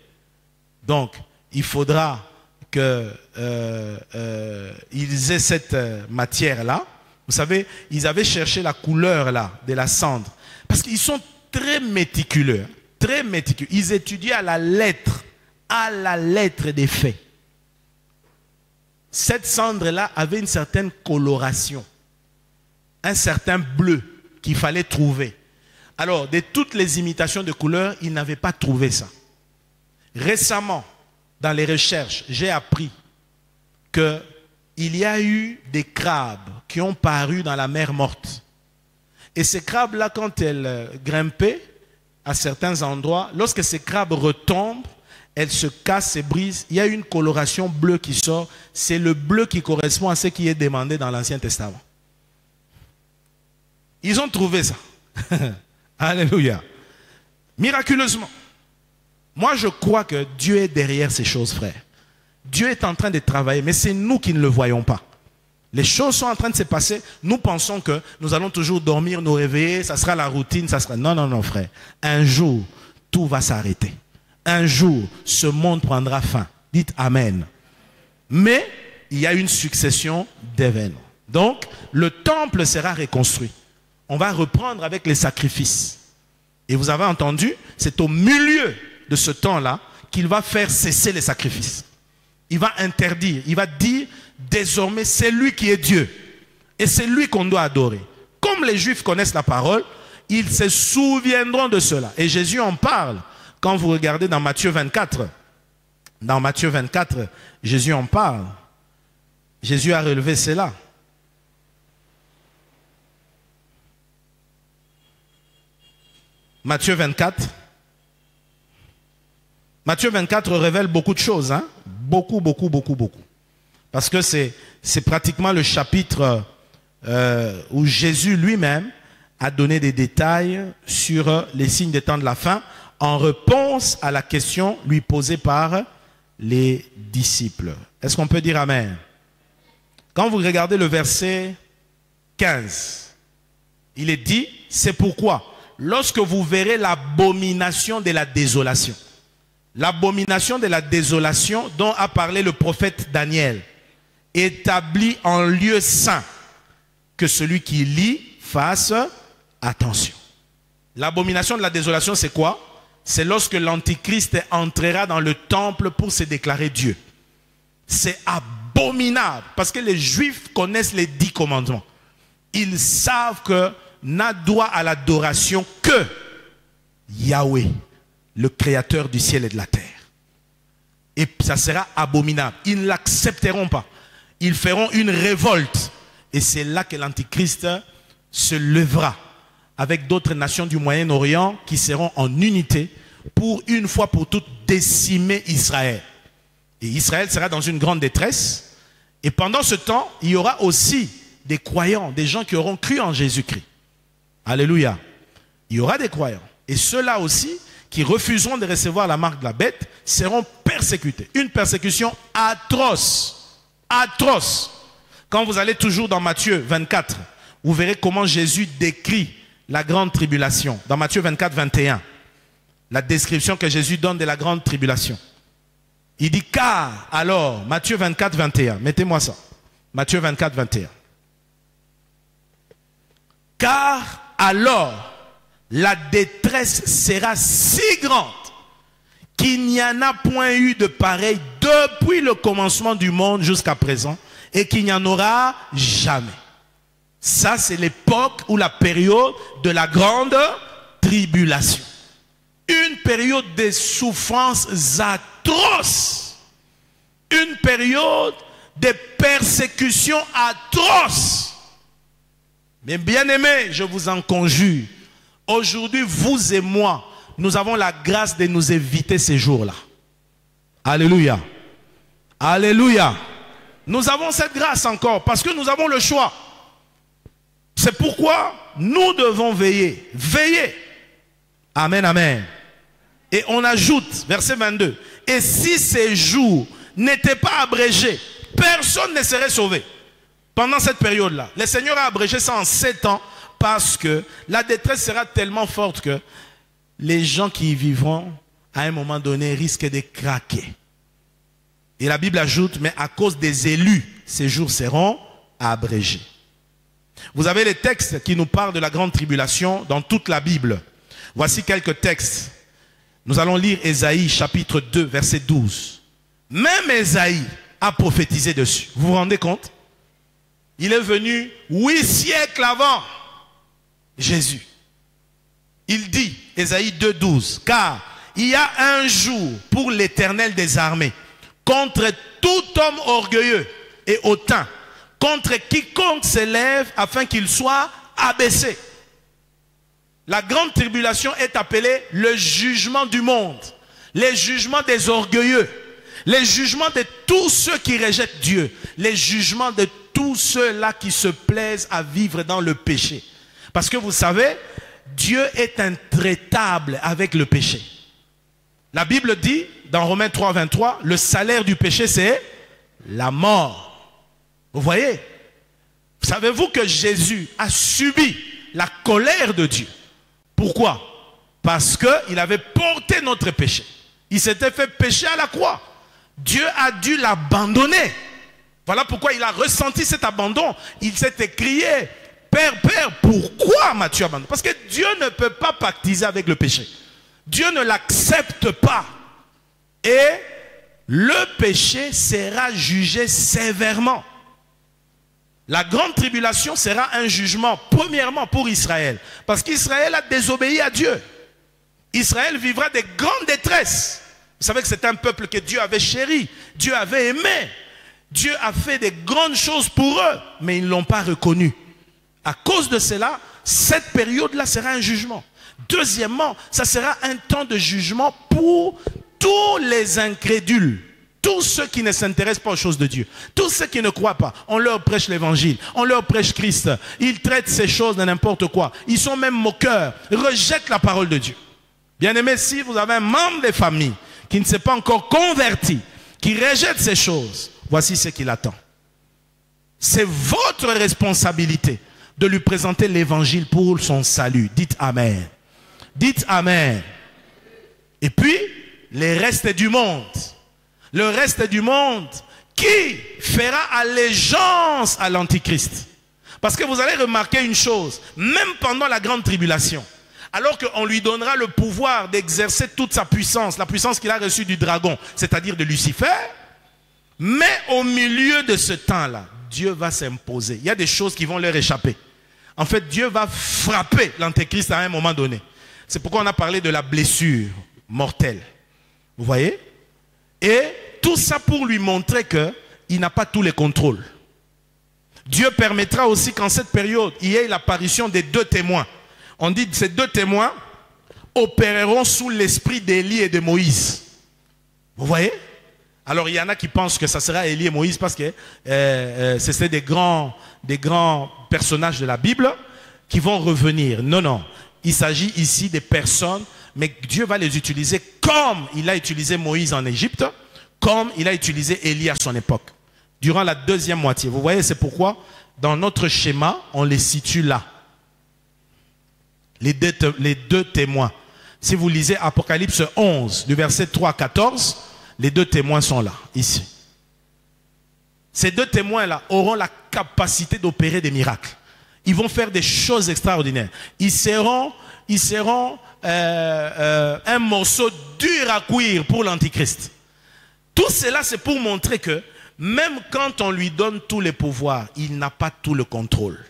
Donc, il faudra qu'ils aient cette matière-là. Vous savez, ils avaient cherché la couleur là de la cendre. Parce qu'ils sont très méticuleux. Très méticuleux. Ils étudiaient à la lettre des faits. Cette cendre-là avait une certaine coloration, un certain bleu qu'il fallait trouver. Alors, de toutes les imitations de couleurs, ils n'avaient pas trouvé ça. Récemment, dans les recherches, j'ai appris qu'il y a eu des crabes qui ont paru dans la mer morte. Et ces crabes-là, quand elles grimpaient à certains endroits, lorsque ces crabes retombent, elles se cassent, se brisent. Il y a une coloration bleue qui sort. C'est le bleu qui correspond à ce qui est demandé dans l'Ancien Testament. Ils ont trouvé ça. Alléluia. Miraculeusement. Moi, je crois que Dieu est derrière ces choses, frère. Dieu est en train de travailler, mais c'est nous qui ne le voyons pas. Les choses sont en train de se passer. Nous pensons que nous allons toujours dormir, nous réveiller, ça sera la routine, ça sera... Non, non, non, frère. Un jour, tout va s'arrêter. Un jour, ce monde prendra fin. Dites Amen. Mais il y a une succession d'événements. Donc, le temple sera reconstruit. On va reprendre avec les sacrifices. Et vous avez entendu, c'est au milieu de ce temps-là qu'il va faire cesser les sacrifices. Il va interdire, il va dire, désormais, c'est lui qui est Dieu. Et c'est lui qu'on doit adorer. Comme les Juifs connaissent la parole, ils se souviendront de cela. Et Jésus en parle. Quand vous regardez dans Matthieu 24, Jésus en parle. Jésus a relevé cela. Matthieu 24 révèle beaucoup de choses. Hein? Beaucoup. Parce que c'est pratiquement le chapitre où Jésus lui-même a donné des détails sur les signes des temps de la fin, en réponse à la question lui posée par les disciples. Est-ce qu'on peut dire Amen? Quand vous regardez le verset 15, il est dit, c'est pourquoi, lorsque vous verrez l'abomination de la désolation, l'abomination de la désolation dont a parlé le prophète Daniel, établie en lieu saint, que celui qui lit fasse attention. L'abomination de la désolation, c'est quoi? C'est lorsque l'Antichrist entrera dans le temple pour se déclarer Dieu. C'est abominable parce que les Juifs connaissent les 10 commandements. Ils savent que n'a droit à l'adoration que Yahweh, le créateur du ciel et de la terre. Et ça sera abominable. Ils ne l'accepteront pas. Ils feront une révolte. Et c'est là que l'Antichrist se lèvera avec d'autres nations du Moyen-Orient qui seront en unité pour une fois pour toutes décimer Israël. Et Israël sera dans une grande détresse. Et pendant ce temps, il y aura aussi des croyants, des gens qui auront cru en Jésus-Christ. Alléluia. Il y aura des croyants. Et ceux-là aussi, qui refuseront de recevoir la marque de la bête, seront persécutés. Une persécution atroce. Atroce. Quand vous allez toujours dans Matthieu 24, vous verrez comment Jésus décrit la grande tribulation. Dans Matthieu 24, 21, la description que Jésus donne de la grande tribulation. Il dit, car alors, Matthieu 24, 21, mettez-moi ça. Matthieu 24, 21. Car alors, la détresse sera si grande qu'il n'y en a point eu de pareil depuis le commencement du monde jusqu'à présent et qu'il n'y en aura jamais. Ça, c'est l'époque ou la période de la grande tribulation. Une période de souffrances atroces. Une période de persécutions atroces. Mais bien aimés, je vous en conjure, aujourd'hui, vous et moi, nous avons la grâce de nous éviter ces jours-là. Alléluia. Alléluia. Nous avons cette grâce encore parce que nous avons le choix. C'est pourquoi nous devons veiller. Veiller. Amen, amen. Et on ajoute, verset 22, et si ces jours n'étaient pas abrégés, personne ne serait sauvé. Pendant cette période-là, le Seigneur a abrégé ça en 7 ans parce que la détresse sera tellement forte que les gens qui y vivront à un moment donné risquent de craquer. Et la Bible ajoute, mais à cause des élus, ces jours seront abrégés. Vous avez les textes qui nous parlent de la grande tribulation dans toute la Bible. Voici quelques textes. Nous allons lire Ésaïe chapitre 2 verset 12. Même Ésaïe a prophétisé dessus. Vous vous rendez compte? Il est venu 8 siècles avant Jésus. Il dit, Ésaïe 2, 12, car il y a un jour pour l'Éternel des armées, contre tout homme orgueilleux et hautain, contre quiconque s'élève afin qu'il soit abaissé. La grande tribulation est appelée le jugement du monde, les jugements des orgueilleux, les jugements de tous ceux qui rejettent Dieu, les jugements de tous ceux-là qui se plaisent à vivre dans le péché. Parce que vous savez, Dieu est intraitable avec le péché. La Bible dit, dans Romains 3, 23, le salaire du péché, c'est la mort. Vous voyez? Savez-vous que Jésus a subi la colère de Dieu? Pourquoi? Parce qu'il avait porté notre péché. Il s'était fait pécher à la croix. Dieu a dû l'abandonner. Voilà pourquoi il a ressenti cet abandon. Il s'est écrié, Père, Père, pourquoi m'as-tu abandonné? Parce que Dieu ne peut pas pactiser avec le péché. Dieu ne l'accepte pas. Et le péché sera jugé sévèrement. La grande tribulation sera un jugement, premièrement pour Israël. Parce qu'Israël a désobéi à Dieu. Israël vivra de grandes détresses. Vous savez que c'est un peuple que Dieu avait chéri. Dieu avait aimé. Dieu a fait de grandes choses pour eux. Mais ils ne l'ont pas reconnu. À cause de cela, cette période-là sera un jugement. Deuxièmement, ça sera un temps de jugement pour tous les incrédules. Tous ceux qui ne s'intéressent pas aux choses de Dieu. Tous ceux qui ne croient pas. On leur prêche l'évangile. On leur prêche Christ. Ils traitent ces choses de n'importe quoi. Ils sont même moqueurs. Ils rejettent la parole de Dieu. Bien-aimés, si vous avez un membre de famille qui ne s'est pas encore converti, qui rejette ces choses, voici ce qu'il attend. C'est votre responsabilité de lui présenter l'évangile pour son salut. Dites Amen. Dites Amen. Et puis, les restes du monde. Le reste du monde qui fera allégeance à l'Antichrist. Parce que vous allez remarquer une chose, même pendant la grande tribulation, alors qu'on lui donnera le pouvoir d'exercer toute sa puissance, la puissance qu'il a reçue du dragon, c'est-à-dire de Lucifer, mais au milieu de ce temps-là, Dieu va s'imposer. Il y a des choses qui vont leur échapper. En fait, Dieu va frapper l'Antéchrist à un moment donné. C'est pourquoi on a parlé de la blessure. mortel. Vous voyez? Et tout ça pour lui montrer qu'il n'a pas tous les contrôles. Dieu permettra aussi qu'en cette période, il y ait l'apparition des 2 témoins. On dit que ces 2 témoins opéreront sous l'esprit d'Élie et de Moïse. Vous voyez? Alors il y en a qui pensent que ça sera Élie et Moïse parce que c'est des grands personnages de la Bible qui vont revenir. Non, non. Il s'agit ici des personnes, mais Dieu va les utiliser comme il a utilisé Moïse en Égypte, comme il a utilisé Élie à son époque, durant la 2e moitié. Vous voyez, c'est pourquoi dans notre schéma, on les situe là. Les deux témoins. Si vous lisez Apocalypse 11, du verset 3 à 14, les 2 témoins sont là, ici. Ces 2 témoins-là auront la capacité d'opérer des miracles. Ils vont faire des choses extraordinaires. Ils seront un morceau dur à cuire pour l'Antichrist. Tout cela, c'est pour montrer que même quand on lui donne tous les pouvoirs, il n'a pas tout le contrôle.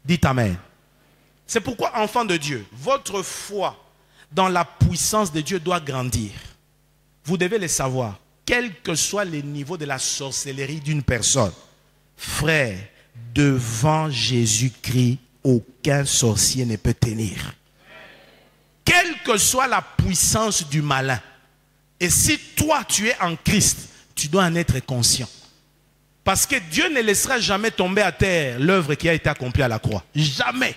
Dites Amen. C'est pourquoi, enfants de Dieu, votre foi dans la puissance de Dieu doit grandir. Vous devez le savoir, quel que soit le niveau de la sorcellerie d'une personne. Frère, devant Jésus-Christ, aucun sorcier ne peut tenir. Quelle que soit la puissance du malin. Et si toi, tu es en Christ, tu dois en être conscient. Parce que Dieu ne laissera jamais tomber à terre l'œuvre qui a été accomplie à la croix. Jamais.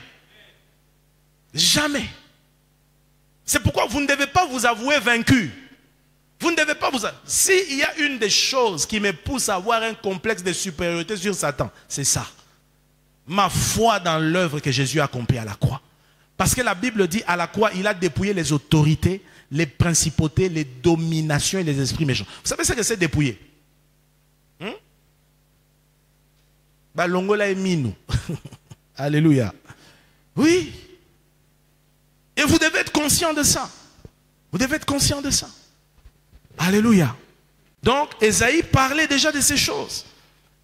Jamais. C'est pourquoi vous ne devez pas vous avouer vaincu. Vous ne devez pas vous... S'il y a une des choses qui me pousse à avoir un complexe de supériorité sur Satan, c'est ça. Ma foi dans l'œuvre que Jésus a accomplie à la croix. Parce que la Bible dit, à la croix, il a dépouillé les autorités, les principautés, les dominations et les esprits méchants. Vous savez ce que c'est dépouiller? Longola et Minou. Alléluia. Oui. Et vous devez être conscient de ça. Vous devez être conscient de ça. Alléluia. Donc, Ésaïe parlait déjà de ces choses.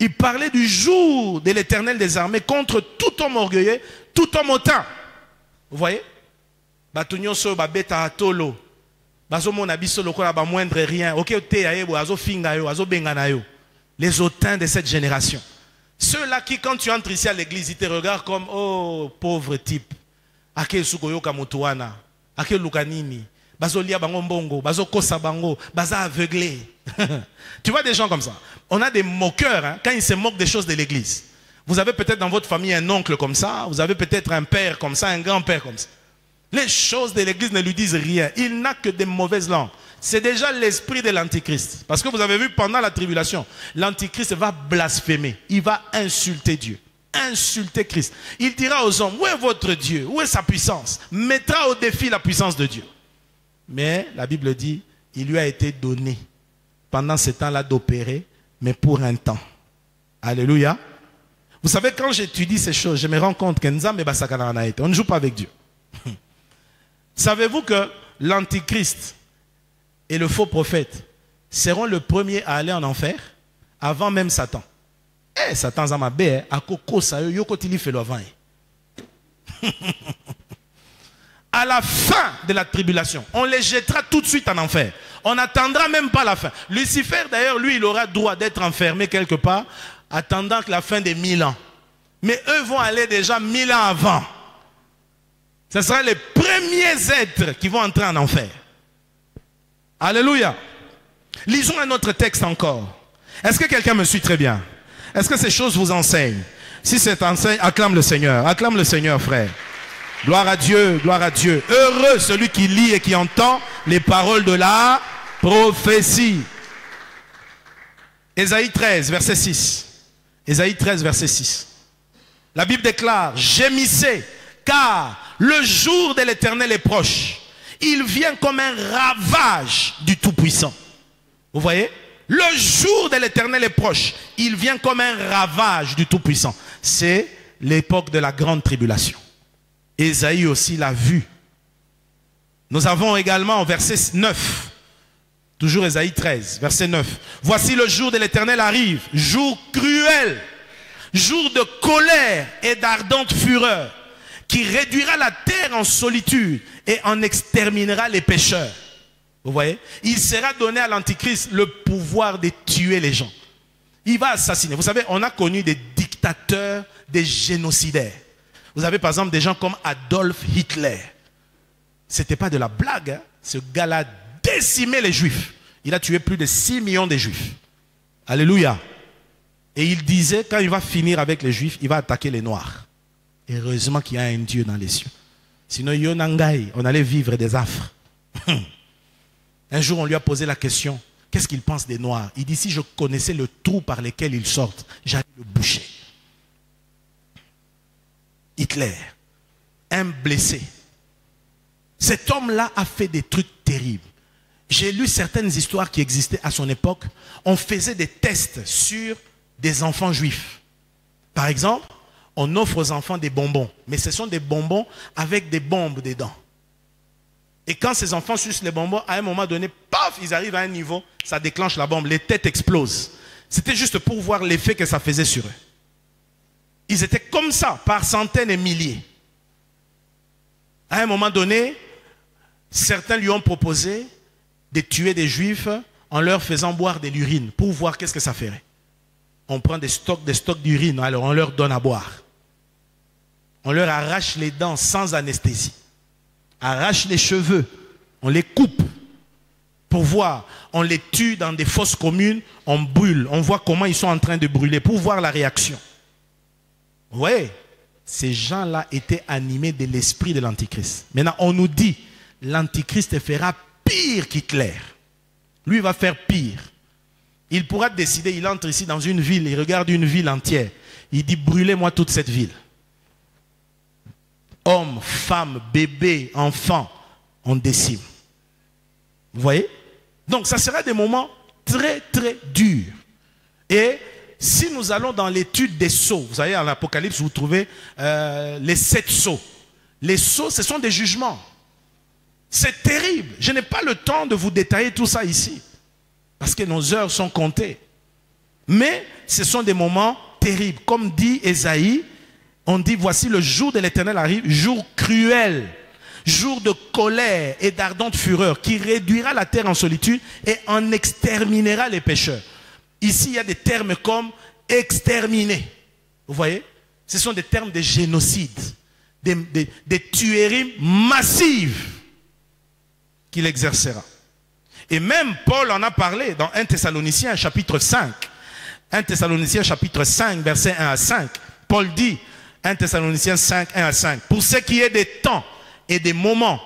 Il parlait du jour de l'Éternel des armées contre tout homme orgueilleux, tout homme hautain. Vous voyez? Les hautains de cette génération. Ceux-là qui, quand tu entres ici à l'église, ils te regardent comme, oh, pauvre type. Ake sukoyoka mutuana, ake lukanini, bazo lia bango mbongo, bazo kosa bango, baza aveuglé. Tu vois des gens comme ça. On a des moqueurs hein, quand ils se moquent des choses de l'église. Vous avez peut-être dans votre famille un oncle comme ça, vous avez peut-être un père comme ça, un grand-père comme ça. Les choses de l'église ne lui disent rien. Il n'a que des mauvaises langues. C'est déjà l'esprit de l'antichrist. Parce que vous avez vu pendant la tribulation, l'antichrist va blasphémer. Il va insulter Dieu. Insulter Christ. Il dira aux hommes, où est votre Dieu? Où est sa puissance? Mettra au défi la puissance de Dieu. Mais la Bible dit, il lui a été donné pendant ce temps-là d'opérer, mais pour un temps. Alléluia. Vous savez, quand j'étudie ces choses, je me rends compte que on ne joue pas avec Dieu. Savez-vous que l'antichrist et le faux prophète seront le premier à aller en enfer avant même Satan? Eh, Satan zama be a koko sa yo kotili fait avant. À la fin de la tribulation, on les jettera tout de suite en enfer. On n'attendra même pas la fin. Lucifer d'ailleurs, lui, il aura droit d'être enfermé quelque part, attendant que la fin des 1000 ans. Mais eux vont aller déjà 1000 ans avant. Ce sera les premiers êtres qui vont entrer en enfer. Alléluia. Lisons un autre texte encore. Est-ce que quelqu'un me suit très bien? Est-ce que ces choses vous enseignent? Si c'est enseigne, acclame le Seigneur. Acclame le Seigneur, frère. Gloire à Dieu, gloire à Dieu. Heureux celui qui lit et qui entend les paroles de la prophétie. Ésaïe 13, verset 6. Ésaïe 13, verset 6. La Bible déclare, gémissez, car le jour de l'Éternel est proche. Il vient comme un ravage du Tout-Puissant. Vous voyez? Le jour de l'Éternel est proche. Il vient comme un ravage du Tout-Puissant. C'est l'époque de la grande tribulation. Ésaïe aussi l'a vu. Nous avons également au verset 9, toujours Ésaïe 13, verset 9. Voici le jour de l'Éternel arrive, jour cruel, jour de colère et d'ardente fureur, qui réduira la terre en solitude et en exterminera les pécheurs. Vous voyez? Il sera donné à l'Antichrist le pouvoir de tuer les gens. Il va assassiner. Vous savez, on a connu des dictateurs, des génocidaires. Vous avez par exemple des gens comme Adolf Hitler. C'était pas de la blague. Hein? Ce gars-là a décimé les Juifs. Il a tué plus de 6 millions de Juifs. Alléluia. Et il disait, quand il va finir avec les Juifs, il va attaquer les Noirs. Heureusement qu'il y a un Dieu dans les cieux. Sinon, Yonangai, on allait vivre des affres. Un jour, on lui a posé la question, qu'est-ce qu'il pense des Noirs? Il dit, si je connaissais le trou par lequel ils sortent, j'allais le boucher. Hitler, un blessé. Cet homme-là a fait des trucs terribles. J'ai lu certaines histoires qui existaient à son époque. On faisait des tests sur des enfants juifs. Par exemple, on offre aux enfants des bonbons. Mais ce sont des bonbons avec des bombes dedans. Et quand ces enfants sucent les bonbons, à un moment donné, paf, ils arrivent à un niveau, ça déclenche la bombe, les têtes explosent. C'était juste pour voir l'effet que ça faisait sur eux. Ils étaient comme ça, par centaines et milliers. À un moment donné, certains lui ont proposé de tuer des Juifs en leur faisant boire de l'urine pour voir qu'est-ce que ça ferait. On prend des stocks d'urine, alors on leur donne à boire. On leur arrache les dents sans anesthésie. Arrache les cheveux, on les coupe pour voir. On les tue dans des fosses communes, on brûle. On voit comment ils sont en train de brûler pour voir la réaction. Oui, ces gens-là étaient animés de l'esprit de l'Antichrist. Maintenant, on nous dit, l'Antichrist fera pire qu'Hitler. Lui, il va faire pire. Il pourra décider, il entre ici dans une ville, il regarde une ville entière. Il dit, brûlez-moi toute cette ville. Hommes, femmes, bébés, enfants, on décime. Vous voyez? Donc, ça sera des moments très, très durs. Et si nous allons dans l'étude des sceaux, vous savez, en l'Apocalypse, vous trouvez les 7 sceaux. Les sceaux, ce sont des jugements. C'est terrible. Je n'ai pas le temps de vous détailler tout ça ici. Parce que nos heures sont comptées. Mais ce sont des moments terribles. Comme dit Ésaïe, on dit, voici le jour de l'Éternel arrive, jour cruel, jour de colère et d'ardente fureur, qui réduira la terre en solitude et en exterminera les pécheurs. Ici, il y a des termes comme exterminer. Vous voyez? Ce sont des termes de génocide, des tueries massives qu'il exercera. Et même Paul en a parlé dans 1 Thessaloniciens chapitre 5. 1 Thessaloniciens chapitre 5, versets 1 à 5. Paul dit, 1 Thessaloniciens 5, 1 à 5. Pour ce qui est des temps et des moments,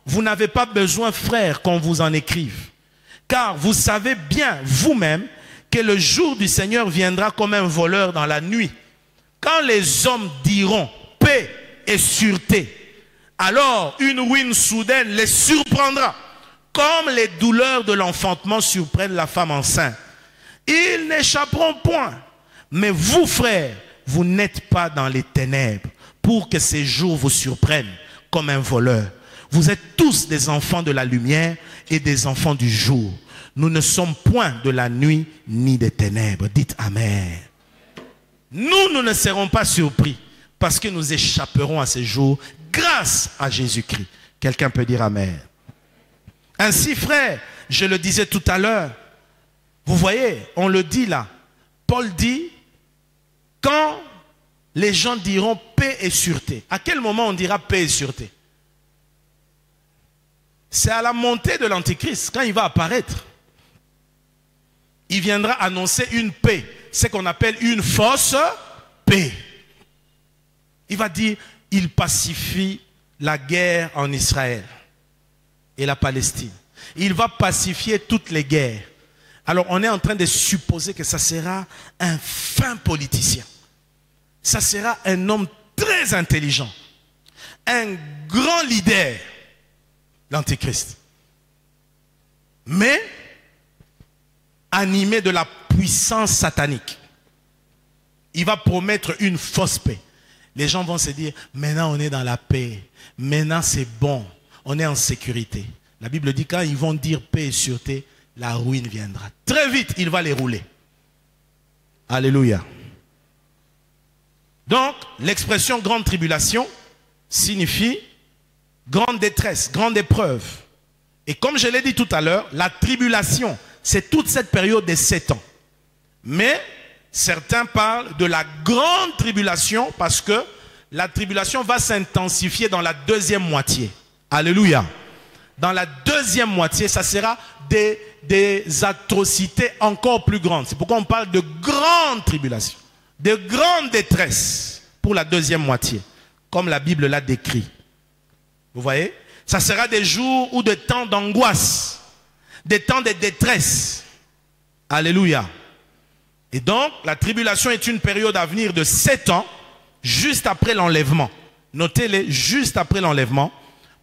vous n'avez pas besoin, frères, qu'on vous en écrive. Car vous savez bien vous-même que le jour du Seigneur viendra comme un voleur dans la nuit. Quand les hommes diront paix et sûreté, alors une ruine soudaine les surprendra, comme les douleurs de l'enfantement surprennent la femme enceinte. Ils n'échapperont point. Mais vous, frères, vous n'êtes pas dans les ténèbres pour que ces jours vous surprennent comme un voleur. Vous êtes tous des enfants de la lumière et des enfants du jour. Nous ne sommes point de la nuit ni des ténèbres. Dites Amen. Nous ne serons pas surpris parce que nous échapperons à ces jours grâce à Jésus-Christ. Quelqu'un peut dire Amen. Ainsi, frère, je le disais tout à l'heure, vous voyez, on le dit là. Paul dit, quand les gens diront paix et sûreté, à quel moment on dira paix et sûreté? C'est à la montée de l'Antichrist, quand il va apparaître. Il viendra annoncer une paix, ce qu'on appelle une fausse paix. Il va dire, il pacifie la guerre en Israël et la Palestine. Il va pacifier toutes les guerres. Alors on est en train de supposer que ça sera un fin politicien. Ça sera un homme très intelligent. Un grand leader, l'Antichrist. Mais animé de la puissance satanique. Il va promettre une fausse paix. Les gens vont se dire, maintenant on est dans la paix. Maintenant c'est bon. On est en sécurité. La Bible dit, quand ils vont dire paix et sûreté, la ruine viendra. Très vite, il va les rouler. Alléluia. Donc, l'expression grande tribulation signifie grande détresse, grande épreuve. Et comme je l'ai dit tout à l'heure, la tribulation, c'est toute cette période des 7 ans. Mais certains parlent de la grande tribulation parce que la tribulation va s'intensifier dans la deuxième moitié. Alléluia. Dans la deuxième moitié, ça sera des atrocités encore plus grandes. C'est pourquoi on parle de grande tribulation, de grande détresse pour la deuxième moitié, comme la Bible l'a décrit. Vous voyez? Ça sera des jours ou des temps d'angoisse, des temps de détresse. Alléluia. Et donc, la tribulation est une période à venir de 7 ans, juste après l'enlèvement. Notez-les, juste après l'enlèvement,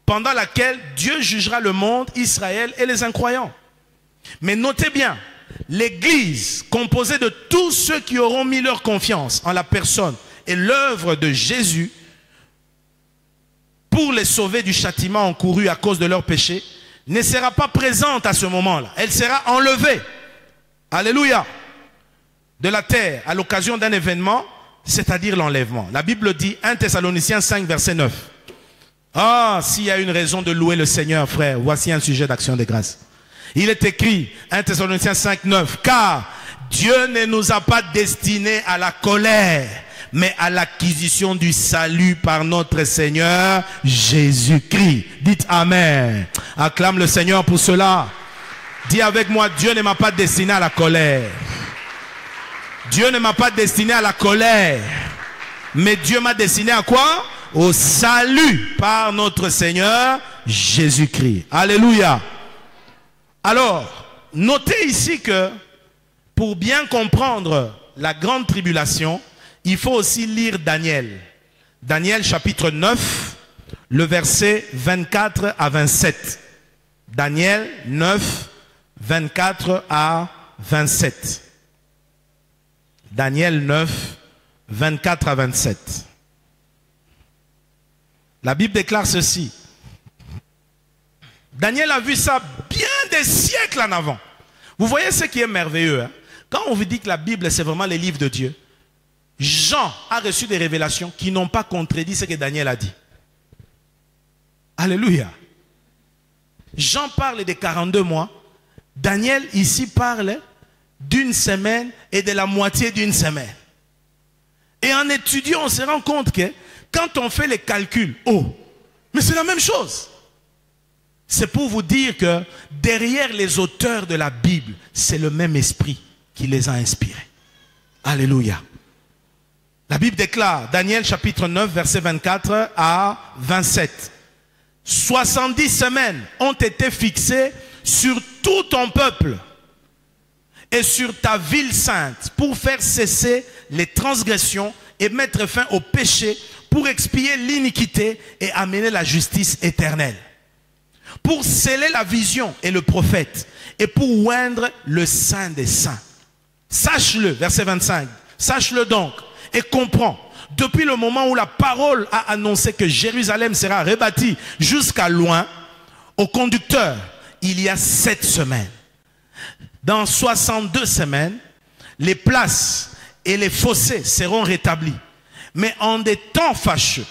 pendant laquelle Dieu jugera le monde, Israël et les incroyants. Mais notez bien, l'Église, composée de tous ceux qui auront mis leur confiance en la personne et l'œuvre de Jésus, pour les sauver du châtiment encouru à cause de leurs péchés, ne sera pas présente à ce moment-là. Elle sera enlevée. Alléluia. De la terre à l'occasion d'un événement, c'est-à-dire l'enlèvement. La Bible dit, 1 Thessaloniciens 5, verset 9. Ah, s'il y a une raison de louer le Seigneur, frère, voici un sujet d'action de grâce. Il est écrit, 1 Thessaloniciens 5, 9, car Dieu ne nous a pas destinés à la colère, mais à l'acquisition du salut par notre Seigneur Jésus-Christ. Dites Amen. Acclame le Seigneur pour cela. Dis avec moi, Dieu ne m'a pas destiné à la colère. Dieu ne m'a pas destiné à la colère. Mais Dieu m'a destiné à quoi? Au salut par notre Seigneur Jésus-Christ. Alléluia. Alors, notez ici que pour bien comprendre la grande tribulation, il faut aussi lire Daniel. Daniel chapitre 9, le verset 24 à 27. Daniel 9, 24 à 27. Daniel 9, 24 à 27. La Bible déclare ceci. Daniel a vu ça bien des siècles en avant. Vous voyez ce qui est merveilleux, hein? Quand on vous dit que la Bible, c'est vraiment les livres de Dieu, Jean a reçu des révélations qui n'ont pas contredit ce que Daniel a dit. Alléluia. Jean parle des 42 mois. Daniel ici parle d'une semaine et de la moitié d'une semaine. Et en étudiant, on se rend compte que quand on fait les calculs, oh, mais c'est la même chose. C'est pour vous dire que derrière les auteurs de la Bible, c'est le même esprit qui les a inspirés. Alléluia. La Bible déclare, Daniel chapitre 9, verset 24 à 27. 70 semaines ont été fixées sur tout ton peuple et sur ta ville sainte pour faire cesser les transgressions et mettre fin au péché, pour expier l'iniquité et amener la justice éternelle, pour sceller la vision et le prophète et pour oindre le saint des saints. Sache-le, verset 25, sache-le donc et comprends, depuis le moment où la parole a annoncé que Jérusalem sera rebâtie jusqu'à loin, au conducteur, il y a 7 semaines. Dans 62 semaines, les places et les fossés seront rétablis. Mais en des temps fâcheux,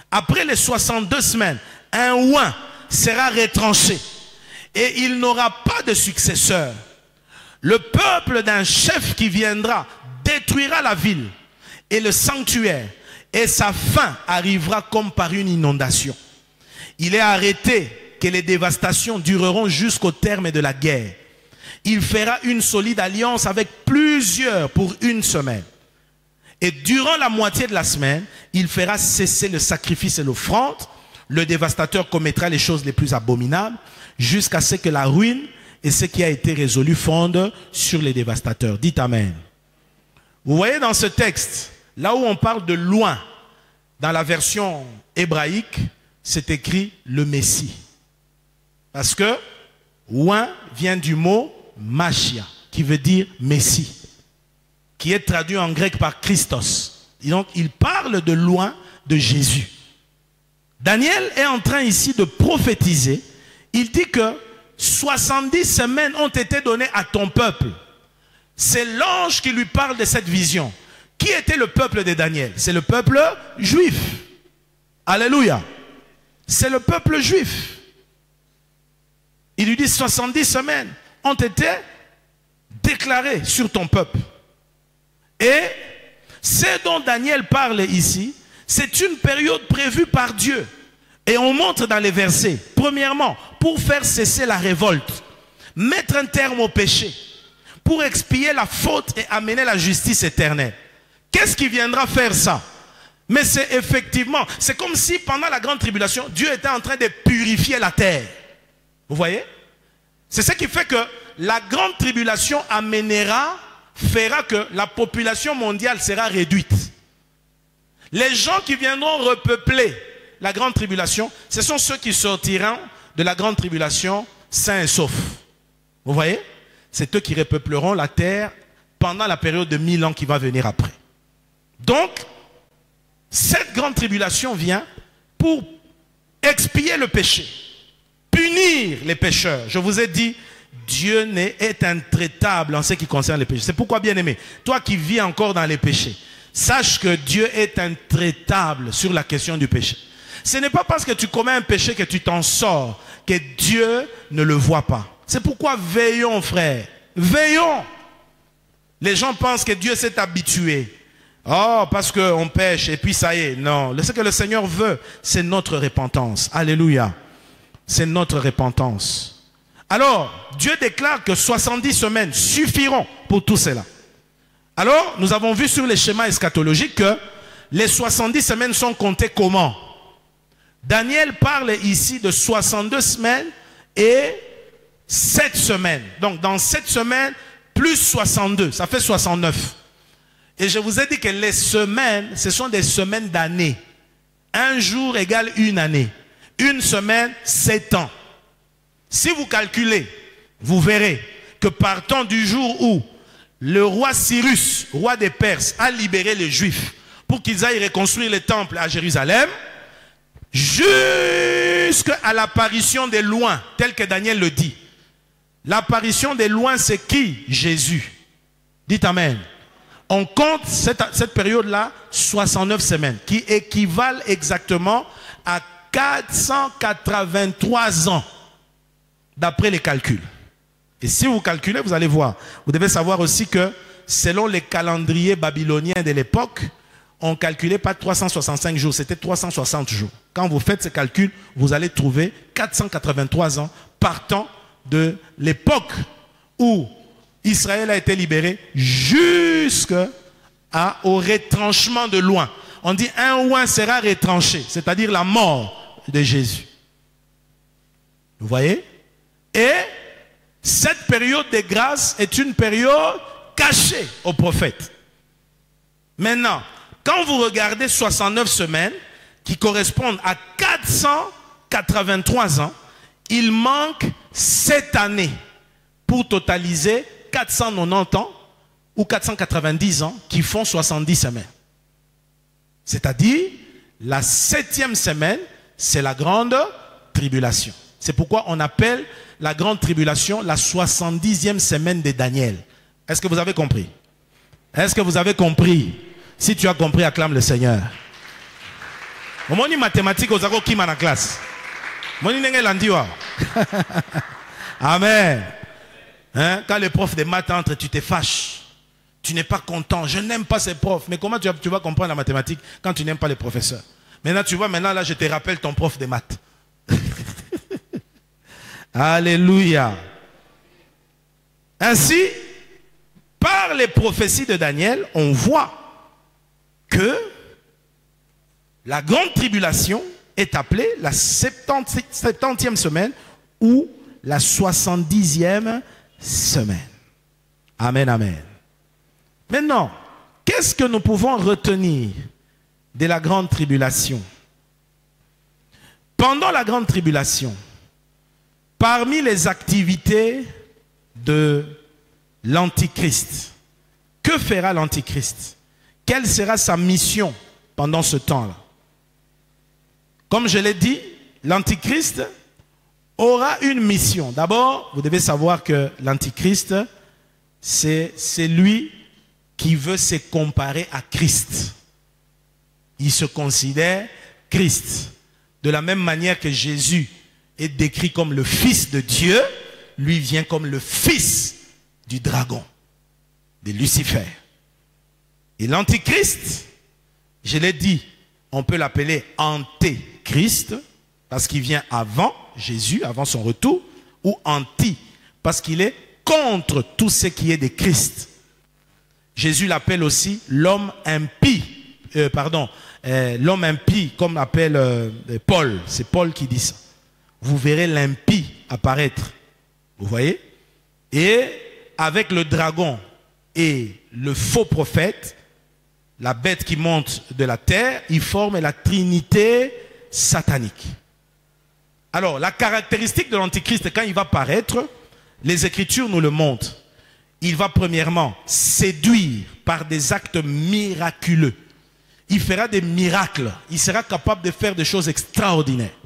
après les 62 semaines, un oint sera retranché et il n'aura pas de successeur. Le peuple d'un chef qui viendra détruira la ville et le sanctuaire, et sa fin arrivera comme par une inondation. Il est arrêté que les dévastations dureront jusqu'au terme de la guerre. Il fera une solide alliance avec plusieurs pour une semaine. Et durant la moitié de la semaine, il fera cesser le sacrifice et l'offrande. Le dévastateur commettra les choses les plus abominables jusqu'à ce que la ruine et ce qui a été résolu fondent sur les dévastateurs. Dites Amen. Vous voyez dans ce texte, là où on parle de loin, dans la version hébraïque, c'est écrit le Messie. Parce que loin vient du mot Machia, qui veut dire Messie, qui est traduit en grec par Christos. Et donc, il parle de loin de Jésus. Daniel est en train ici de prophétiser. Il dit que 70 semaines ont été données à ton peuple. C'est l'ange qui lui parle de cette vision. Qui était le peuple de Daniel? C'est le peuple juif. Alléluia. C'est le peuple juif. Il lui dit 70 semaines ont été déclarées sur ton peuple. Et ce dont Daniel parle ici, c'est une période prévue par Dieu. Et on montre dans les versets, premièrement, pour faire cesser la révolte, mettre un terme au péché, pour expier la faute et amener la justice éternelle. Qu'est-ce qui viendra faire ça? Mais c'est effectivement, c'est comme si pendant la grande tribulation, Dieu était en train de purifier la terre. Vous voyez? C'est ce qui fait que la grande tribulation fera que la population mondiale sera réduite. Les gens qui viendront repeupler la grande tribulation, ce sont ceux qui sortiront de la grande tribulation sains et saufs. Vous voyez? C'est eux qui repeupleront la terre pendant la période de 1000 ans qui va venir après. Donc, cette grande tribulation vient pour expier le péché, punir les pécheurs. Je vous ai dit, Dieu est intraitable en ce qui concerne les péchés. C'est pourquoi, bien-aimé, toi qui vis encore dans les péchés, sache que Dieu est intraitable sur la question du péché. Ce n'est pas parce que tu commets un péché que tu t'en sors que Dieu ne le voit pas. C'est pourquoi veillons, frère. Veillons. Les gens pensent que Dieu s'est habitué. Oh, parce qu'on pêche et puis ça y est. Non, ce que le Seigneur veut, c'est notre repentance. Alléluia. C'est notre repentance. Alors, Dieu déclare que 70 semaines suffiront pour tout cela. Alors, nous avons vu sur les schémas eschatologiques que les 70 semaines sont comptées comment? Daniel parle ici de 62 semaines et 7 semaines. Donc, dans 7 semaines, plus 62, ça fait 69. Et je vous ai dit que les semaines, ce sont des semaines d'année. Un jour égale une année. Une semaine, 7 ans. Si vous calculez, vous verrez que partant du jour où le roi Cyrus, roi des Perses, a libéré les Juifs pour qu'ils aillent reconstruire le temple à Jérusalem, jusqu'à l'apparition des loins, tel que Daniel le dit. L'apparition des loins, c'est qui? Jésus. Dites Amen. On compte cette période-là 69 semaines, qui équivalent exactement à 483 ans, d'après les calculs. Et si vous calculez, vous allez voir. Vous devez savoir aussi que, selon les calendriers babyloniens de l'époque, on ne calculait pas 365 jours, c'était 360 jours. Quand vous faites ces calculs, vous allez trouver 483 ans partant de l'époque où Israël a été libéré jusqu'au retranchement de loin. On dit un oin sera retranché, c'est-à-dire la mort de Jésus. Vous voyez? Et cette période de grâce est une période cachée aux prophètes. Maintenant, quand vous regardez 69 semaines, qui correspondent à 483 ans, il manque 7 années pour totaliser 490 ans ou 490 ans qui font 70 semaines. C'est-à-dire, la 7e semaine, c'est la grande tribulation. C'est pourquoi on appelle la grande tribulation la 70e semaine de Daniel. Est-ce que vous avez compris? Est-ce que vous avez compris? Si tu as compris, acclame le Seigneur. Au moins, mathématiques, aux ago qui dans la classe. Amen. Hein? Quand les profs de maths entrent, tu te fâches. Tu n'es pas content. Je n'aime pas ces profs. Mais comment tu vas comprendre la mathématique quand tu n'aimes pas les professeurs? Maintenant, tu vois, là, je te rappelle ton prof de maths. Alléluia. Ainsi, par les prophéties de Daniel, on voit que la grande tribulation est appelée la 70e semaine ou la 70e semaine. Amen, amen. Maintenant, qu'est-ce que nous pouvons retenir de la grande tribulation? Pendant la grande tribulation, parmi les activités de l'Antichrist, que fera l'Antichrist? Quelle sera sa mission pendant ce temps-là? Comme je l'ai dit, l'Antichrist aura une mission. D'abord, vous devez savoir que l'Antichrist, c'est celui qui veut se comparer à Christ. Il se considère Christ. De la même manière que Jésus est décrit comme le fils de Dieu, lui vient comme le fils du dragon, de Lucifer. Et l'antichrist, je l'ai dit, on peut l'appeler antéchrist, parce qu'il vient avant Jésus, avant son retour, ou anti, parce qu'il est contre tout ce qui est de Christ. Jésus l'appelle aussi l'homme impie, l'homme impie, comme l'appelle Paul. C'est Paul qui dit ça. Vous verrez l'impie apparaître. Vous voyez? Et avec le dragon et le faux prophète, la bête qui monte de la terre, ils forment la trinité satanique. Alors, la caractéristique de l'antichrist, quand il va paraître, les Écritures nous le montrent. Il va premièrement séduire par des actes miraculeux. Il fera des miracles. Il sera capable de faire des choses extraordinaires.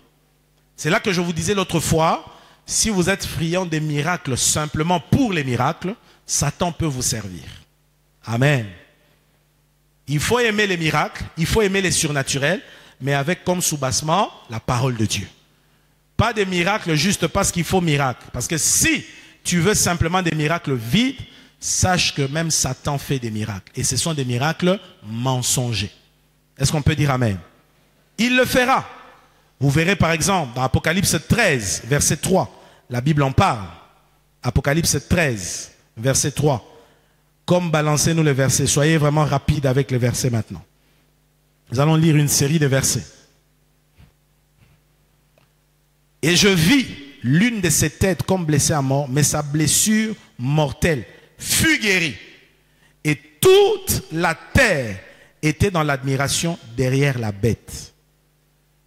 C'est là que je vous disais l'autre fois, si vous êtes friand des miracles simplement pour les miracles, Satan peut vous servir. Amen. Il faut aimer les miracles, il faut aimer les surnaturels, mais avec comme soubassement la parole de Dieu. Pas des miracles juste parce qu'il faut miracle. Parce que si tu veux simplement des miracles vides, sache que même Satan fait des miracles. Et ce sont des miracles mensongers. Est-ce qu'on peut dire amen? Il le fera. Vous verrez par exemple dans Apocalypse 13, verset 3. La Bible en parle. Apocalypse 13, verset 3. Comme balancez-nous les versets. Soyez vraiment rapides avec les versets maintenant. Nous allons lire une série de versets. Et je vis l'une de ses têtes comme blessée à mort, mais sa blessure mortelle fut guérie. Et toute la terre était dans l'admiration derrière la bête.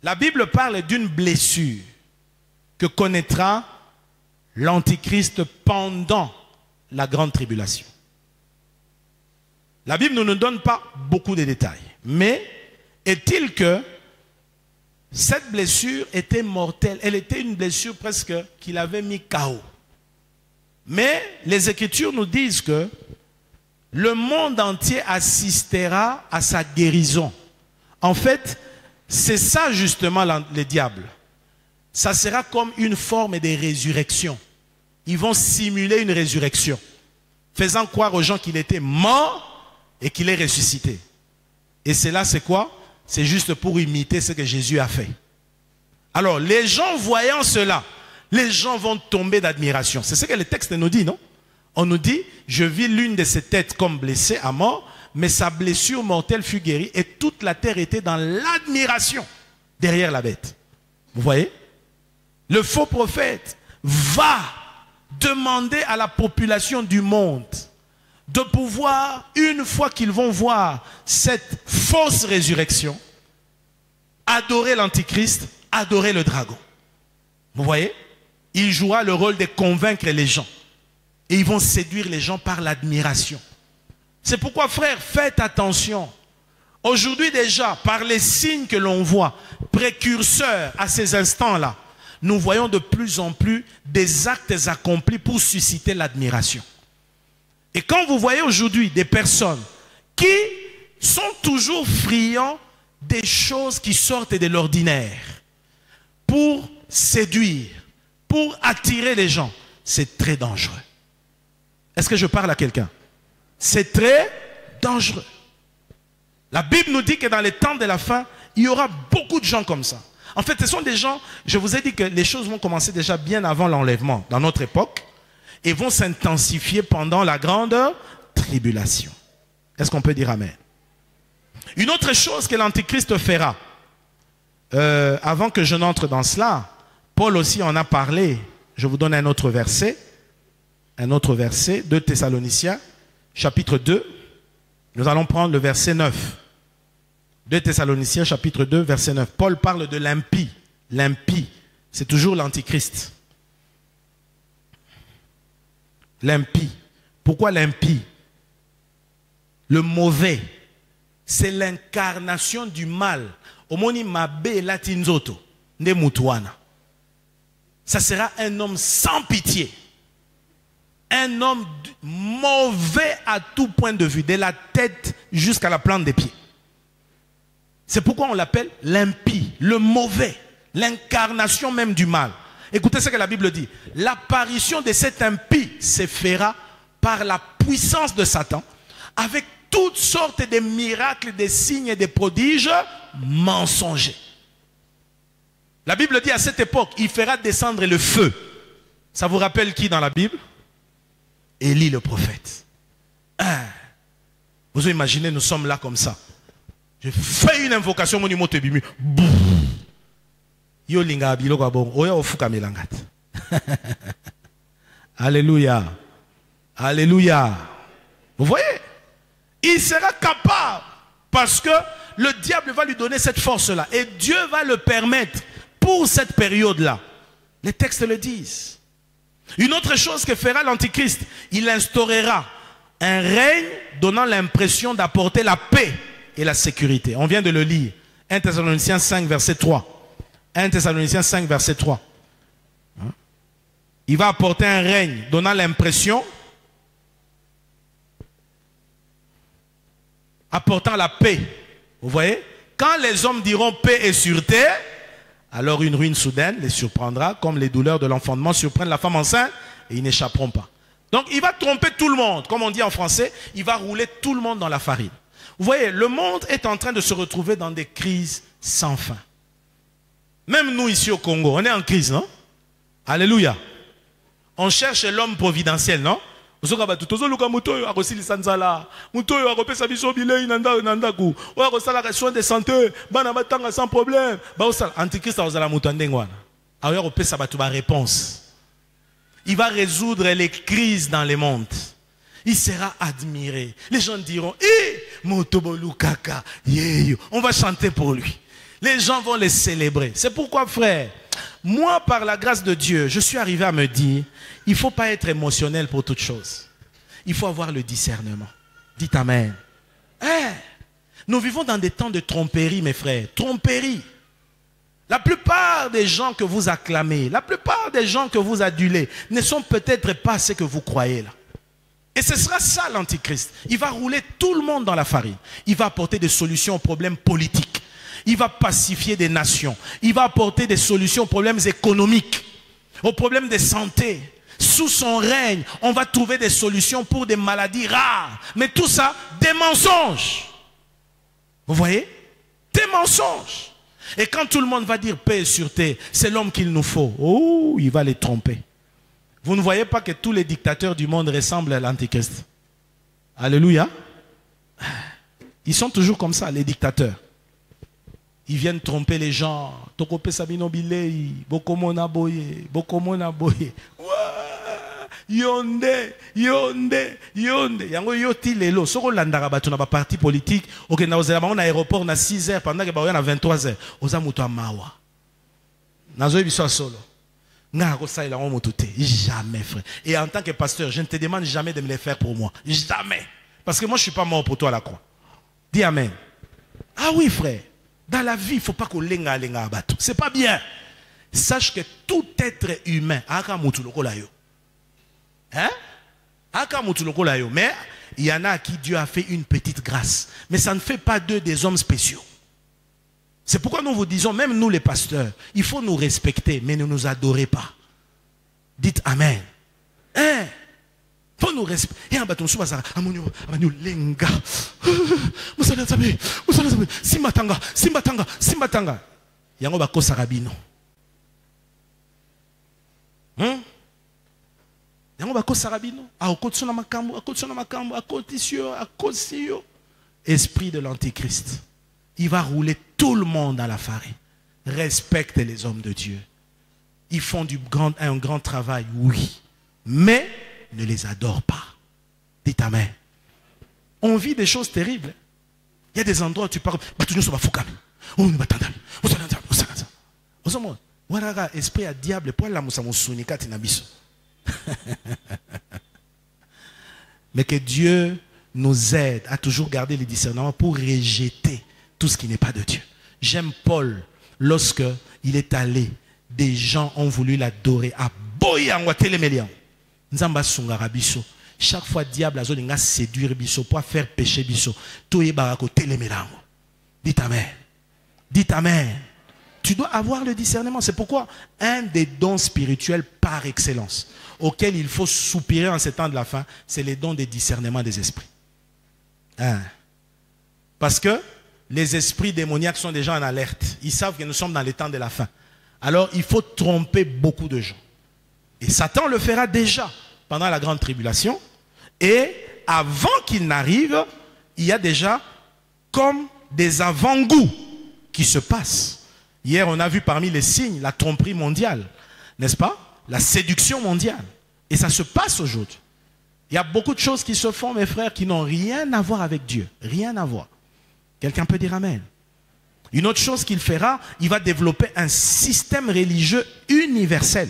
La Bible parle d'une blessure que connaîtra l'Antichrist pendant la grande tribulation. La Bible ne nous donne pas beaucoup de détails. Mais est-il que cette blessure était mortelle? Elle était une blessure presque qu'il avait mis KO. Mais les Écritures nous disent que le monde entier assistera à sa guérison. En fait, c'est ça justement le diable. Ça sera comme une forme de résurrection. Ils vont simuler une résurrection, faisant croire aux gens qu'il était mort et qu'il est ressuscité. Et cela, c'est quoi? C'est juste pour imiter ce que Jésus a fait. Alors, les gens voyant cela, les gens vont tomber d'admiration. C'est ce que le texte nous dit, non? On nous dit, je vis l'une de ses têtes comme blessée à mort, mais sa blessure mortelle fut guérie et toute la terre était dans l'admiration derrière la bête. Vous voyez? Le faux prophète va demander à la population du monde de pouvoir, une fois qu'ils vont voir cette fausse résurrection, adorer l'Antichrist, adorer le dragon. Vous voyez? Il jouera le rôle de convaincre les gens. Et ils vont séduire les gens par l'admiration. C'est pourquoi, frère, faites attention. Aujourd'hui déjà, par les signes que l'on voit, précurseurs à ces instants-là, nous voyons de plus en plus des actes accomplis pour susciter l'admiration. Et quand vous voyez aujourd'hui des personnes qui sont toujours friands des choses qui sortent de l'ordinaire, pour séduire, pour attirer les gens, c'est très dangereux. Est-ce que je parle à quelqu'un? C'est très dangereux. La Bible nous dit que dans les temps de la fin, il y aura beaucoup de gens comme ça. En fait, ce sont des gens, je vous ai dit que les choses vont commencer déjà bien avant l'enlèvement, dans notre époque, et vont s'intensifier pendant la grande tribulation. Est-ce qu'on peut dire amen? Une autre chose que l'Antichrist fera, avant que je n'entre dans cela, Paul aussi en a parlé. Je vous donne un autre verset, 2 Thessaloniciens, chapitre 2. Nous allons prendre le verset 9. 2 Thessaloniciens, chapitre 2, verset 9. Paul parle de l'impie. L'impie, c'est toujours l'Antichrist. L'impie. Pourquoi l'impie? Le mauvais. C'est l'incarnation du mal. Omoni mabe latinzoto. Ne mutuana. Ça sera un homme sans pitié. Un homme mauvais à tout point de vue, de la tête jusqu'à la plante des pieds. C'est pourquoi on l'appelle l'impie, le mauvais, l'incarnation même du mal. Écoutez ce que la Bible dit. L'apparition de cet impie se fera par la puissance de Satan, avec toutes sortes de miracles, de signes et de prodiges mensongers. La Bible dit à cette époque, il fera descendre le feu. Ça vous rappelle qui dans la Bible? Élie le prophète. Vous imaginez, nous sommes là comme ça. Je fais une invocation, mon numéro te bimu. Yo linga bilo kwa bon. Oya ofuka melangat. Alléluia. Alléluia. Vous voyez? Il sera capable parce que le diable va lui donner cette force-là. Et Dieu va le permettre pour cette période-là. Les textes le disent. Une autre chose que fera l'Antichrist, il instaurera un règne donnant l'impression d'apporter la paix et la sécurité. On vient de le lire. 1 Thessaloniciens 5, verset 3. 1 Thessaloniciens 5, verset 3. Il va apporter un règne donnant l'impression, apportant la paix. Vous voyez? Quand les hommes diront paix et sûreté, alors une ruine soudaine les surprendra, comme les douleurs de l'enfantement surprennent la femme enceinte, et ils n'échapperont pas. Donc il va tromper tout le monde, comme on dit en français, il va rouler tout le monde dans la farine. Vous voyez, le monde est en train de se retrouver dans des crises sans fin. Même nous ici au Congo, on est en crise, non? Alléluia. On cherche l'homme providentiel, non? Sans problème. Antichrist réponse. Il va résoudre les crises dans le monde. Il sera admiré. Les gens diront, on va chanter pour lui. Les gens vont les célébrer. C'est pourquoi, frère, moi, par la grâce de Dieu, je suis arrivé à me dire, il ne faut pas être émotionnel pour toute chose. Il faut avoir le discernement. Dites Amen. Nous vivons dans des temps de tromperie, mes frères. Tromperie. La plupart des gens que vous acclamez, la plupart des gens que vous adulez, ne sont peut-être pas ce que vous croyez là. Et ce sera ça l'Antichrist. Il va rouler tout le monde dans la farine. Il va apporter des solutions aux problèmes politiques. Il va pacifier des nations. Il va apporter des solutions aux problèmes économiques, aux problèmes de santé. Sous son règne, on va trouver des solutions pour des maladies rares. Mais tout ça, des mensonges. Vous voyez? Des mensonges. Et quand tout le monde va dire paix et sûreté, c'est l'homme qu'il nous faut. Oh, il va les tromper. Vous ne voyez pas que tous les dictateurs du monde ressemblent à l'Antichrist? Alléluia. Ils sont toujours comme ça, les dictateurs. Ils viennent tromper les gens. Tokope Sabino Bilei, Bokomona Boye, Bokomona Boye. Yonde, yonde, yonde. Yango yoti lelo. Soko landara batu na ba parti politique. Ok, na ozela bango na aéroport na 6 heures pendant que ba na 23 heures. Oza muto amawa. Nazo biso solo. Jamais, frère. Et en tant que pasteur, je ne te demande jamais de me les faire pour moi. Jamais. Parce que moi, je ne suis pas mort pour toi à la croix. Dis Amen. Ah oui, frère. Dans la vie, il ne faut pas qu'on lenga abatou. Ce n'est pas bien. Sache que tout être humain, hein? Mais il y en a à qui Dieu a fait une petite grâce. Mais ça ne fait pas d'eux des hommes spéciaux. C'est pourquoi nous vous disons, même nous les pasteurs, il faut nous respecter, mais ne nous adorer pas. Dites Amen. Hein? Il faut nous respecter. Simbatanga, simbatanga, simbatanga. Yango bako sarabino. Yango bako sarabino. Akotuna makambo, akotuna makambo, akotisio, akosio. Esprit de l'Antichrist. Il va rouler tout le monde à la farine. Respecte les hommes de Dieu. Ils font un grand travail, oui. Mais ne les adore pas. Dites Amen. On vit des choses terribles. Il y a des endroits où tu parles. Esprit à diable. Mais que Dieu nous aide à toujours garder les discernements pour rejeter tout ce qui n'est pas de Dieu. J'aime Paul, lorsque il est allé, des gens ont voulu l'adorer à Boyangwa Télémélian. Nzamba Sungara Biso. Chaque fois, diable a zolinga séduire Biso pour faire pécher Biso. Tout est barako Télémélian. Dites Amen. Dites Amen. Tu dois avoir le discernement. C'est pourquoi un des dons spirituels par excellence, auquel il faut soupirer en ces temps de la fin, c'est les dons des discernements des esprits. Hein? Parce que les esprits démoniaques sont déjà en alerte. Ils savent que nous sommes dans les temps de la fin. Alors il faut tromper beaucoup de gens. Et Satan le fera déjà pendant la grande tribulation. Et avant qu'il n'arrive, il y a déjà comme des avant-goûts qui se passent. Hier, on a vu parmi les signes la tromperie mondiale, n'est-ce pas? La séduction mondiale. Et ça se passe aujourd'hui. Il y a beaucoup de choses qui se font, mes frères, qui n'ont rien à voir avec Dieu. Rien à voir. Quelqu'un peut dire amen. Une autre chose qu'il fera, il va développer un système religieux universel.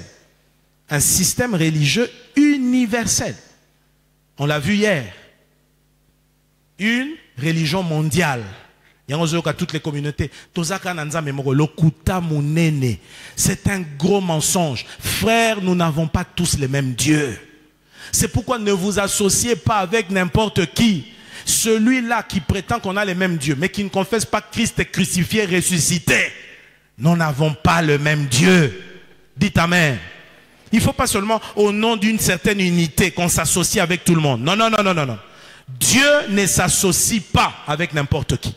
Un système religieux universel. On l'a vu hier. Une religion mondiale. Il y a toutes les communautés. C'est un gros mensonge. Frères, nous n'avons pas tous les mêmes dieux. C'est pourquoi ne vous associez pas avec n'importe qui. Celui-là qui prétend qu'on a les mêmes dieux, mais qui ne confesse pas que Christ est crucifié, ressuscité. Nous n'avons pas le même Dieu. Dites amen. Il ne faut pas seulement au nom d'une certaine unité qu'on s'associe avec tout le monde. Non, non, non, non, non, non. Dieu ne s'associe pas avec n'importe qui.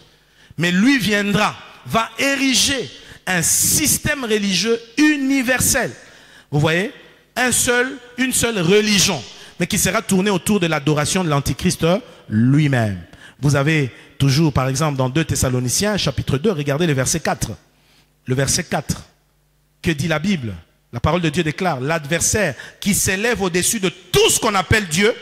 Mais lui viendra, va ériger un système religieux universel. Vous voyez? Une seule religion. Mais qui sera tournée autour de l'adoration de l'Antichrist lui-même. Vous avez toujours, par exemple, dans 2 Thessaloniciens, chapitre 2, regardez le verset 4. Le verset 4. Que dit la Bible? La parole de Dieu déclare, l'adversaire qui s'élève au-dessus de tout ce qu'on appelle Dieu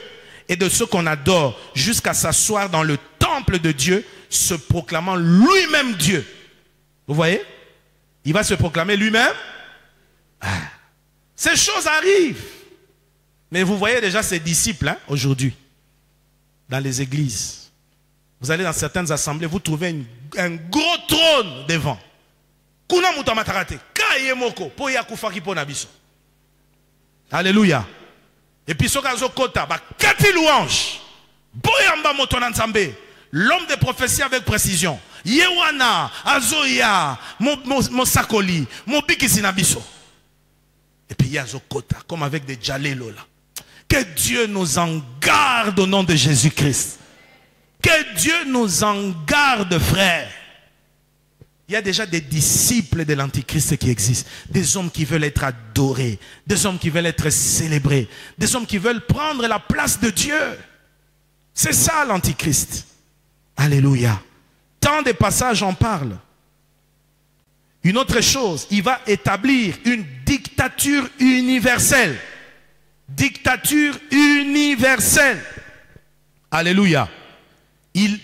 et de ce qu'on adore, jusqu'à s'asseoir dans le temple de Dieu, se proclamant lui-même Dieu. Vous voyez? Il va se proclamer lui-même. Ces choses arrivent. Mais vous voyez déjà ces disciples aujourd'hui, dans les églises. Vous allez dans certaines assemblées, vous trouvez un gros trône devant. Alléluia. Et puis, l'homme de prophétie avec précision. Yewana, Azoya, Mosakoli, Mobikisinabiso. Et puis, Yazokota, comme avec des Djalelola. Que Dieu nous en garde au nom de Jésus-Christ. Que Dieu nous en garde, frères. Il y a déjà des disciples de l'Antichrist qui existent. Des hommes qui veulent être adorés. Des hommes qui veulent être célébrés. Des hommes qui veulent prendre la place de Dieu. C'est ça l'Antichrist. Alléluia. Tant de passages en parlent. Une autre chose, il va établir une dictature universelle. Dictature universelle. Alléluia. Il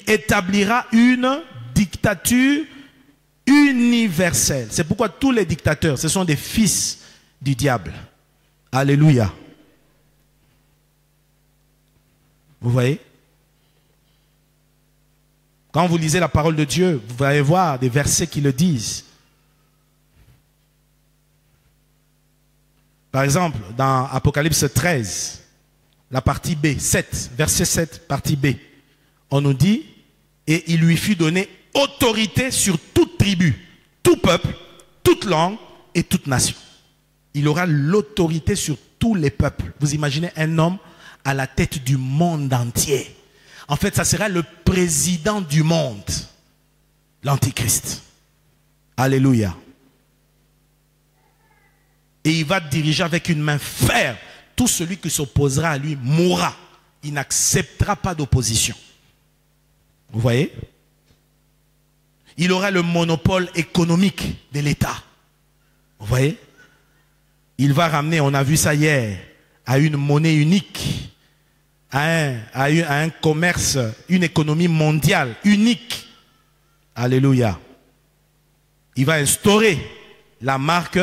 établira une dictature universelle. C'est pourquoi tous les dictateurs, ce sont des fils du diable. Alléluia. Vous voyez? Quand vous lisez la parole de Dieu, vous allez voir des versets qui le disent. Par exemple, dans Apocalypse 13, la partie B, 7, verset 7, partie B, on nous dit, et il lui fut donné autorité sur toute tribu, tout peuple, toute langue et toute nation. Il aura l'autorité sur tous les peuples. Vous imaginez un homme à la tête du monde entier. En fait, ça sera le président du monde, l'Antichrist. Alléluia. Et il va diriger avec une main ferme. Tout celui qui s'opposera à lui mourra. Il n'acceptera pas d'opposition. Vous voyez? Il aura le monopole économique de l'État. Vous voyez? Il va ramener, on a vu ça hier, à une monnaie unique, à un commerce, une économie mondiale unique. Alléluia. Il va instaurer la marque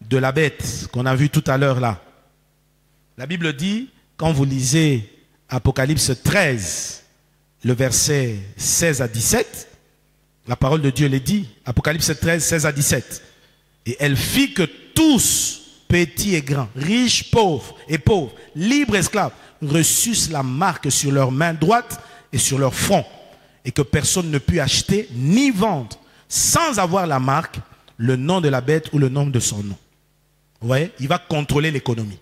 de la bête qu'on a vu tout à l'heure là. La Bible dit, quand vous lisez Apocalypse 13, le verset 16 à 17, la parole de Dieu le dit, Apocalypse 13, 16 à 17. Et elle fit que tous, petits et grands, riches, pauvres et pauvres, libres, esclaves, reçussent la marque sur leur main droite et sur leur front, et que personne ne put acheter ni vendre, sans avoir la marque, le nom de la bête ou le nom de son nom. Vous voyez, il va contrôler l'économie.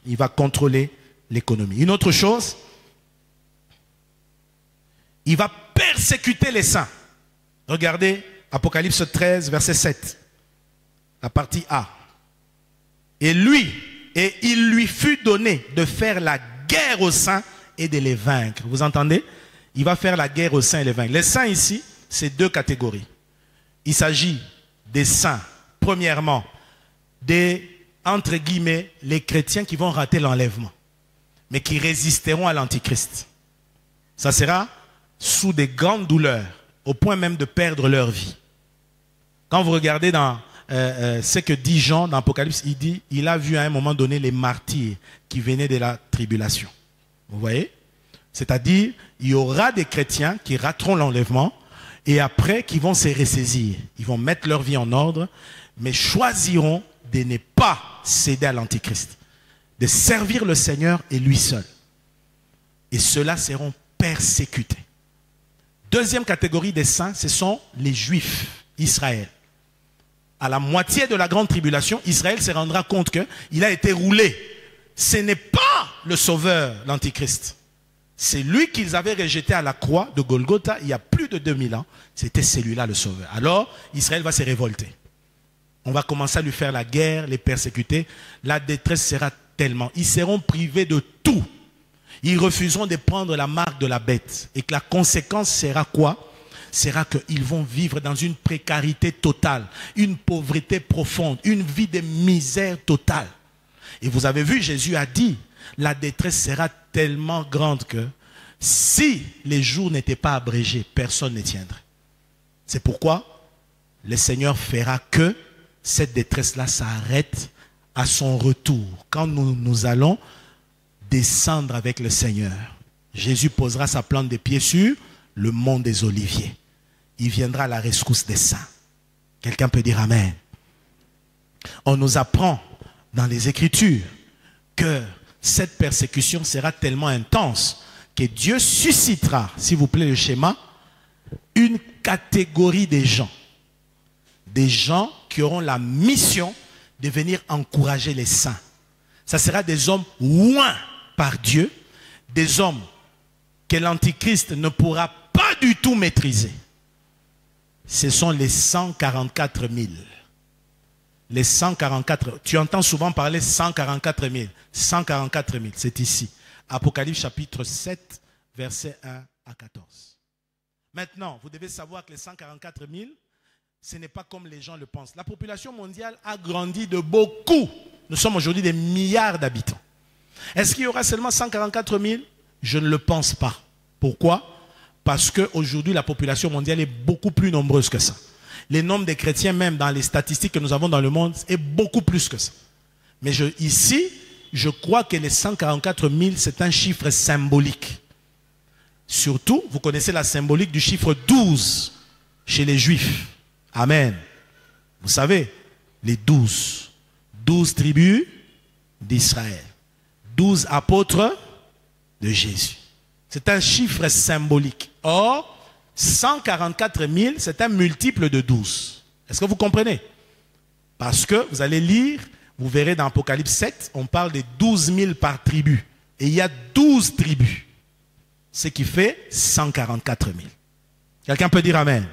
Il va contrôler l'économie. Une autre chose, il va persécuter les saints. Regardez Apocalypse 13, verset 7. La partie A. Et il lui fut donné de faire la guerre aux saints et de les vaincre. Vous entendez? Il va faire la guerre aux saints et les vaincre. Les saints ici, c'est deux catégories. Il s'agit des saints, premièrement, des, entre guillemets, les chrétiens qui vont rater l'enlèvement, mais qui résisteront à l'antichrist. Ça sera sous des grandes douleurs, au point même de perdre leur vie. Quand vous regardez dans ce que dit Jean dans l'Apocalypse, il dit, il a vu à un moment donné les martyrs qui venaient de la tribulation. Vous voyez? C'est-à-dire, il y aura des chrétiens qui rateront l'enlèvement et après qui vont se ressaisir. Ils vont mettre leur vie en ordre, mais choisiront de ne pas céder à l'antichrist, de servir le Seigneur et lui seul. Et ceux-là seront persécutés. Deuxième catégorie des saints, ce sont les Juifs, Israël. À la moitié de la grande tribulation, Israël se rendra compte qu'il a été roulé. Ce n'est pas le sauveur, l'antichrist. C'est lui qu'ils avaient rejeté à la croix de Golgotha il y a plus de 2000 ans. C'était celui-là le sauveur. Alors, Israël va se révolter. On va commencer à lui faire la guerre, les persécuter. La détresse sera tellement. Ils seront privés de tout. Ils refuseront de prendre la marque de la bête. Et que la conséquence sera quoi? Sera qu'ils vont vivre dans une précarité totale, une pauvreté profonde, une vie de misère totale. Et vous avez vu, Jésus a dit, la détresse sera tellement grande que si les jours n'étaient pas abrégés, personne ne tiendrait. C'est pourquoi le Seigneur fera que cette détresse-là s'arrête à son retour. Quand nous allons descendre avec le Seigneur, Jésus posera sa plante de pied sur le mont des Oliviers. Il viendra à la rescousse des saints. Quelqu'un peut dire Amen. On nous apprend dans les Écritures que cette persécution sera tellement intense que Dieu suscitera, s'il vous plaît le schéma, une catégorie des gens qui auront la mission de venir encourager les saints. Ça sera des hommes oints par Dieu, des hommes que l'antichrist ne pourra pas du tout maîtriser. Ce sont les 144 000. Les 144, tu entends souvent parler 144 000. 144 000, c'est ici. Apocalypse chapitre 7, versets 1 à 14. Maintenant, vous devez savoir que les 144 000, ce n'est pas comme les gens le pensent. La population mondiale a grandi de beaucoup. Nous sommes aujourd'hui des milliards d'habitants. Est-ce qu'il y aura seulement 144 000? Je ne le pense pas. Pourquoi? Parce qu'aujourd'hui, la population mondiale est beaucoup plus nombreuse que ça. Le nombre de chrétiens, même dans les statistiques que nous avons dans le monde, est beaucoup plus que ça. Mais ici, je crois que les 144 000, c'est un chiffre symbolique. Surtout, vous connaissez la symbolique du chiffre 12 chez les Juifs. Amen. Vous savez, les 12. 12 tribus d'Israël. 12 apôtres de Jésus. C'est un chiffre symbolique. Or, 144 000, c'est un multiple de 12. Est-ce que vous comprenez? Parce que vous allez lire, vous verrez dans Apocalypse 7, on parle de 12 000 par tribu. Et il y a 12 tribus. Ce qui fait 144 000. Quelqu'un peut dire Amen?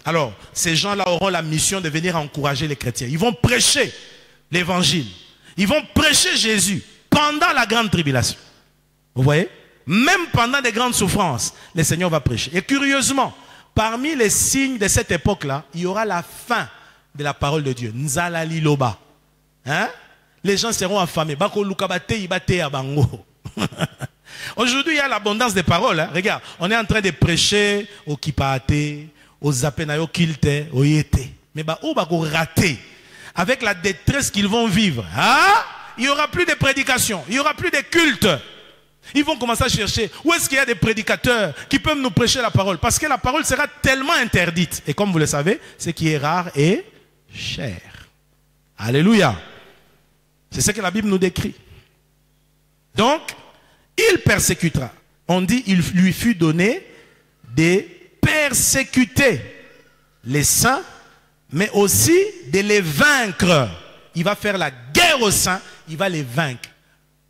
Alors, ces gens-là auront la mission de venir encourager les chrétiens. Ils vont prêcher l'évangile. Ils vont prêcher Jésus pendant la grande tribulation. Vous voyez? Même pendant des grandes souffrances, le Seigneur va prêcher. Et curieusement, parmi les signes de cette époque-là, il y aura la fin de la parole de Dieu. Nzala liloba. Hein? Les gens seront affamés. Aujourd'hui, il y a l'abondance des paroles. Hein? Regarde, on est en train de prêcher au kipate, aux zapenayo kilte, au yete. Mais où va rater? Avec la détresse qu'ils vont vivre, hein? Il n'y aura plus de prédication, il n'y aura plus de culte. Ils vont commencer à chercher où est-ce qu'il y a des prédicateurs qui peuvent nous prêcher la parole. Parce que la parole sera tellement interdite. Et comme vous le savez, ce qui est rare est cher. Alléluia. C'est ce que la Bible nous décrit. Donc, il persécutera. On dit il lui fut donné de persécuter les saints, mais aussi de les vaincre. Il va faire la guerre aux saints, il va les vaincre.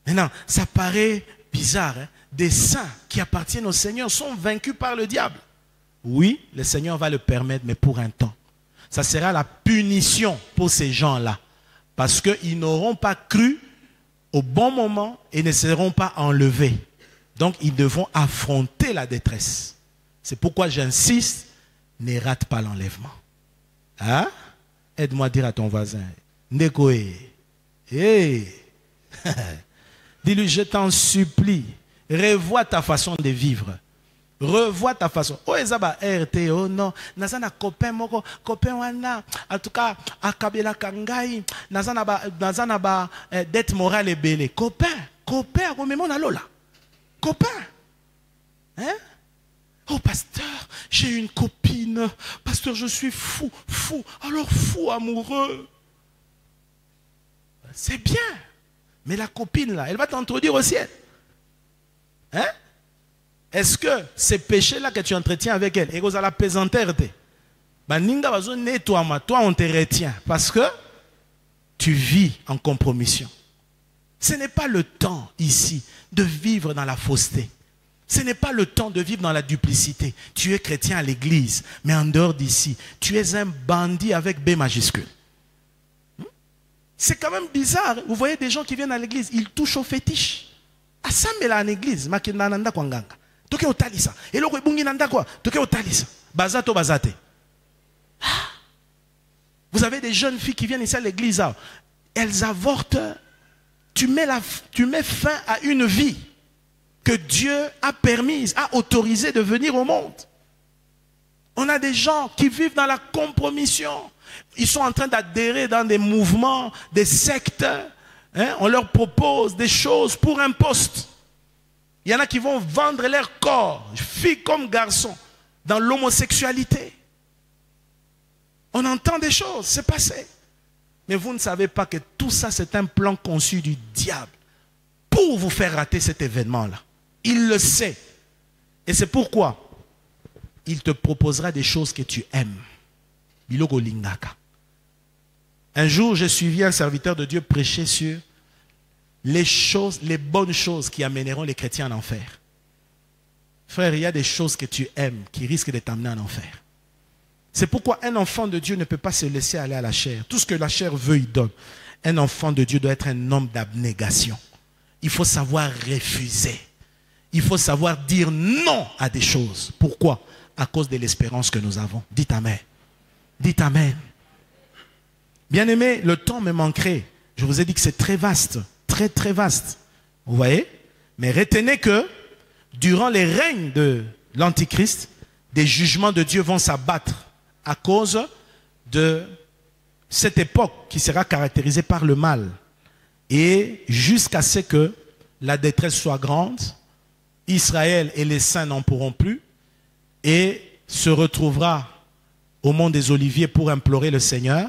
Maintenant, ça paraît bizarre, hein? Des saints qui appartiennent au Seigneur sont vaincus par le diable. Oui, le Seigneur va le permettre, mais pour un temps. Ça sera la punition pour ces gens-là. Parce qu'ils n'auront pas cru au bon moment et ne seront pas enlevés. Donc, ils devront affronter la détresse. C'est pourquoi j'insiste, ne rate pas l'enlèvement. Hein? Aide-moi à dire à ton voisin, Ndekoe, hey. Dis-lui, je t'en supplie, revois ta façon de vivre. Revois ta façon. Oh, ezaba RT, oh non. Nazana copain moko, copain wana. En tout cas, akabela kangai. Nazana ba dette morale et belé. Copain, copain, remets-moi na lola. Copain. Hein? Oh, pasteur, j'ai une copine. Pasteur, je suis fou, fou. Alors fou, amoureux. C'est bien. Mais la copine là, elle va t'introduire au ciel. Hein? Est-ce que ces péchés-là que tu entretiens avec elle, et que vous allez pesanter, toi on te retient parce que tu vis en compromission. Ce n'est pas le temps ici de vivre dans la fausseté. Ce n'est pas le temps de vivre dans la duplicité. Tu es chrétien à l'église, mais en dehors d'ici, tu es un bandit avec B majuscule. C'est quand même bizarre. Vous voyez des gens qui viennent à l'église, ils touchent au fétiche. À ça, mais là en église, makinananda kwanganga. Toke otalisa. Et le rebungi nanda quoi? Toke otalisa. Bazato bazate. Vous avez des jeunes filles qui viennent ici à l'église, elles avortent. Tu mets fin à une vie que Dieu a permise, a autorisé de venir au monde. On a des gens qui vivent dans la compromission. Ils sont en train d'adhérer dans des mouvements, des sectes. Hein? On leur propose des choses pour un poste. Il y en a qui vont vendre leur corps, filles comme garçons, dans l'homosexualité. On entend des choses, c'est passé. Mais vous ne savez pas que tout ça, c'est un plan conçu du diable pour vous faire rater cet événement-là. Il le sait. Et c'est pourquoi il te proposera des choses que tu aimes. Biloko lingaka. Un jour, j'ai suivi un serviteur de Dieu prêcher sur les bonnes choses qui amèneront les chrétiens en enfer. Frère, il y a des choses que tu aimes qui risquent de t'amener en enfer. C'est pourquoi un enfant de Dieu ne peut pas se laisser aller à la chair. Tout ce que la chair veut, il donne. Un enfant de Dieu doit être un homme d'abnégation. Il faut savoir refuser. Il faut savoir dire non à des choses. Pourquoi? À cause de l'espérance que nous avons. Dites Amen. Dites Amen. Bien-aimés, le temps me manquerait. Je vous ai dit que c'est très vaste. Très, très vaste. Vous voyez? Mais retenez que durant les règnes de l'Antichrist, des jugements de Dieu vont s'abattre à cause de cette époque qui sera caractérisée par le mal. Et jusqu'à ce que la détresse soit grande, Israël et les saints n'en pourront plus et se retrouvera au mont des Oliviers pour implorer le Seigneur.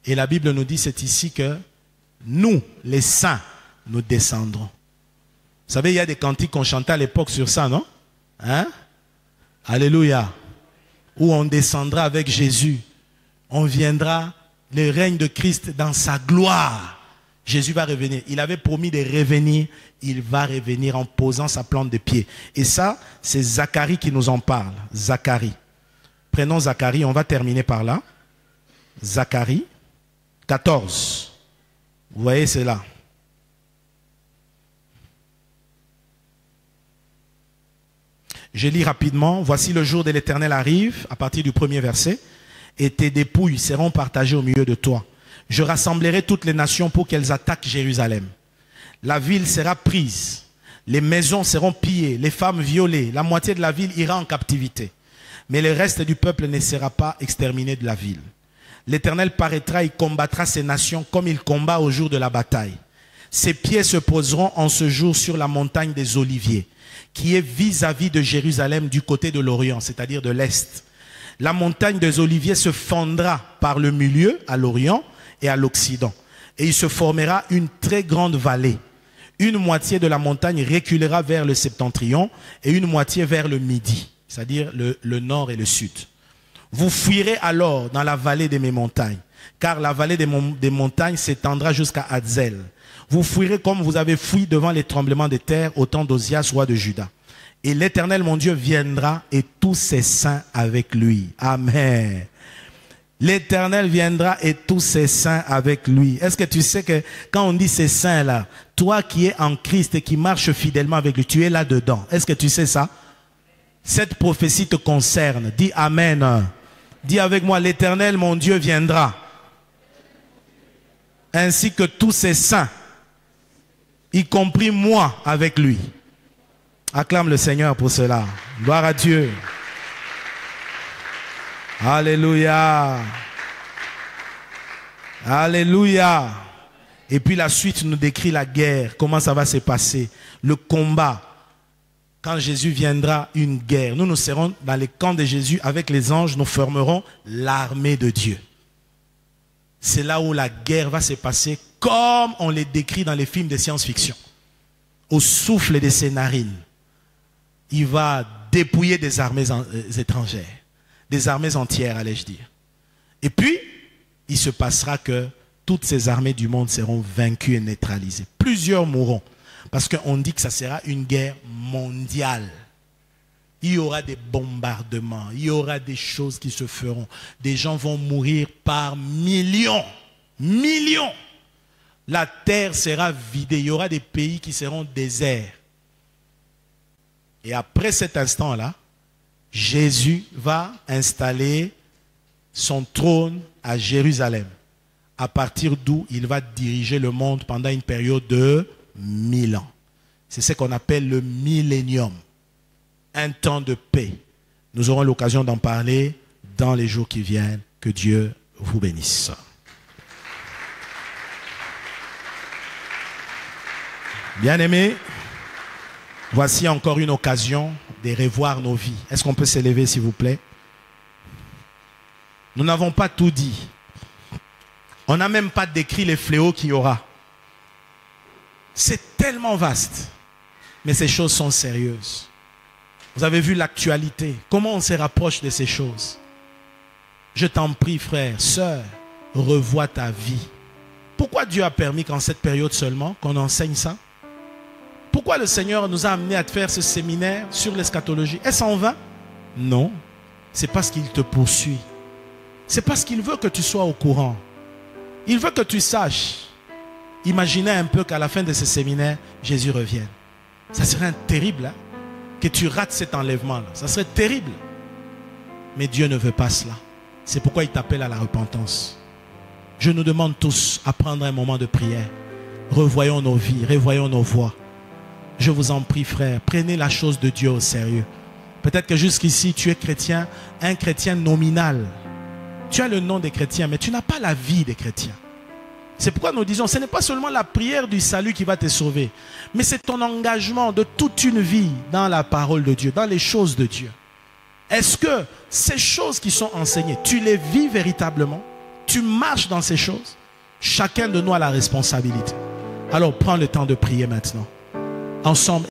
Et la Bible nous dit, c'est ici que nous, les saints, nous descendrons. Vous savez, il y a des cantiques qu'on chantait à l'époque sur ça, non? Hein? Alléluia. Où on descendra avec Jésus. On viendra, le règne de Christ dans sa gloire. Jésus va revenir. Il avait promis de revenir. Il va revenir en posant sa plante de pied. Et ça, c'est Zacharie qui nous en parle. Zacharie. Prenons Zacharie, on va terminer par là. Zacharie 14. Vous voyez, c'est là. Je lis rapidement. Voici le jour de l'Éternel arrive, à partir du premier verset. Et tes dépouilles seront partagées au milieu de toi. Je rassemblerai toutes les nations pour qu'elles attaquent Jérusalem. La ville sera prise. Les maisons seront pillées, les femmes violées. La moitié de la ville ira en captivité. Mais le reste du peuple ne sera pas exterminé de la ville. L'Éternel paraîtra et combattra ces nations comme il combat au jour de la bataille. Ses pieds se poseront en ce jour sur la montagne des Oliviers, qui est vis-à-vis de Jérusalem du côté de l'Orient, c'est-à-dire de l'Est. La montagne des Oliviers se fendra par le milieu, à l'Orient et à l'Occident. Et il se formera une très grande vallée. Une moitié de la montagne reculera vers le septentrion et une moitié vers le midi. c'est-à-dire le nord et le sud. Vous fuirez alors dans la vallée de mes montagnes, car la vallée des montagnes s'étendra jusqu'à Hadzel. Vous fuirez comme vous avez fui devant les tremblements de terre au temps d'Ozias, roi de Juda. Et l'Éternel, mon Dieu, viendra et tous ses saints avec lui. Amen. L'Éternel viendra et tous ses saints avec lui. Est-ce que tu sais que quand on dit ces saints-là, toi qui es en Christ et qui marches fidèlement avec lui, tu es là-dedans. Est-ce que tu sais ça? Cette prophétie te concerne. Dis Amen. Dis avec moi, l'Éternel, mon Dieu, viendra. Ainsi que tous ses saints, y compris moi avec lui. Acclame le Seigneur pour cela. Gloire à Dieu. Alléluia. Alléluia. Et puis la suite nous décrit la guerre. Comment ça va se passer? Le combat. Quand Jésus viendra, une guerre. Nous serons dans les camps de Jésus avec les anges. Nous formerons l'armée de Dieu. C'est là où la guerre va se passer comme on les décrit dans les films de science-fiction. Au souffle de ses narines. Il va dépouiller des armées étrangères. Des armées entières, allais-je dire. Et puis, il se passera que toutes ces armées du monde seront vaincues et neutralisées. Plusieurs mourront. Parce qu'on dit que ça sera une guerre mondiale. Il y aura des bombardements. Il y aura des choses qui se feront. Des gens vont mourir par millions. Millions. La terre sera vidée. Il y aura des pays qui seront déserts. Et après cet instant-là, Jésus va installer son trône à Jérusalem, à partir d'où il va diriger le monde pendant une période de 1000 ans. C'est ce qu'on appelle le millénium, un temps de paix. Nous aurons l'occasion d'en parler dans les jours qui viennent. Que Dieu vous bénisse. Bien-aimés, voici encore une occasion de revoir nos vies. Est-ce qu'on peut s'élever, s'il vous plaît? Nous n'avons pas tout dit. On n'a même pas décrit les fléaux qu'il y aura. C'est tellement vaste. Mais ces choses sont sérieuses. Vous avez vu l'actualité. Comment on se rapproche de ces choses? Je t'en prie, frère, sœur, revois ta vie. Pourquoi Dieu a permis qu'en cette période seulement, qu'on enseigne ça? Pourquoi le Seigneur nous a amenés à faire ce séminaire sur l'eschatologie? Est-ce en vain? Non. C'est parce qu'il te poursuit. C'est parce qu'il veut que tu sois au courant. Il veut que tu saches. Imaginez un peu qu'à la fin de ce séminaire, Jésus revienne. Ça serait terrible, hein? Que tu rates cet enlèvement-là. Ça serait terrible. Mais Dieu ne veut pas cela. C'est pourquoi il t'appelle à la repentance. Je nous demande tous à prendre un moment de prière. Revoyons nos vies, revoyons nos voies. Je vous en prie, frère, prenez la chose de Dieu au sérieux. Peut-être que jusqu'ici, tu es chrétien, un chrétien nominal. Tu as le nom des chrétiens, mais tu n'as pas la vie des chrétiens. C'est pourquoi nous disons, ce n'est pas seulement la prière du salut qui va te sauver, mais c'est ton engagement de toute une vie dans la parole de Dieu, dans les choses de Dieu. Est-ce que ces choses qui sont enseignées, tu les vis véritablement? Tu marches dans ces choses? Chacun de nous a la responsabilité. Alors prends le temps de prier maintenant. Ensemble.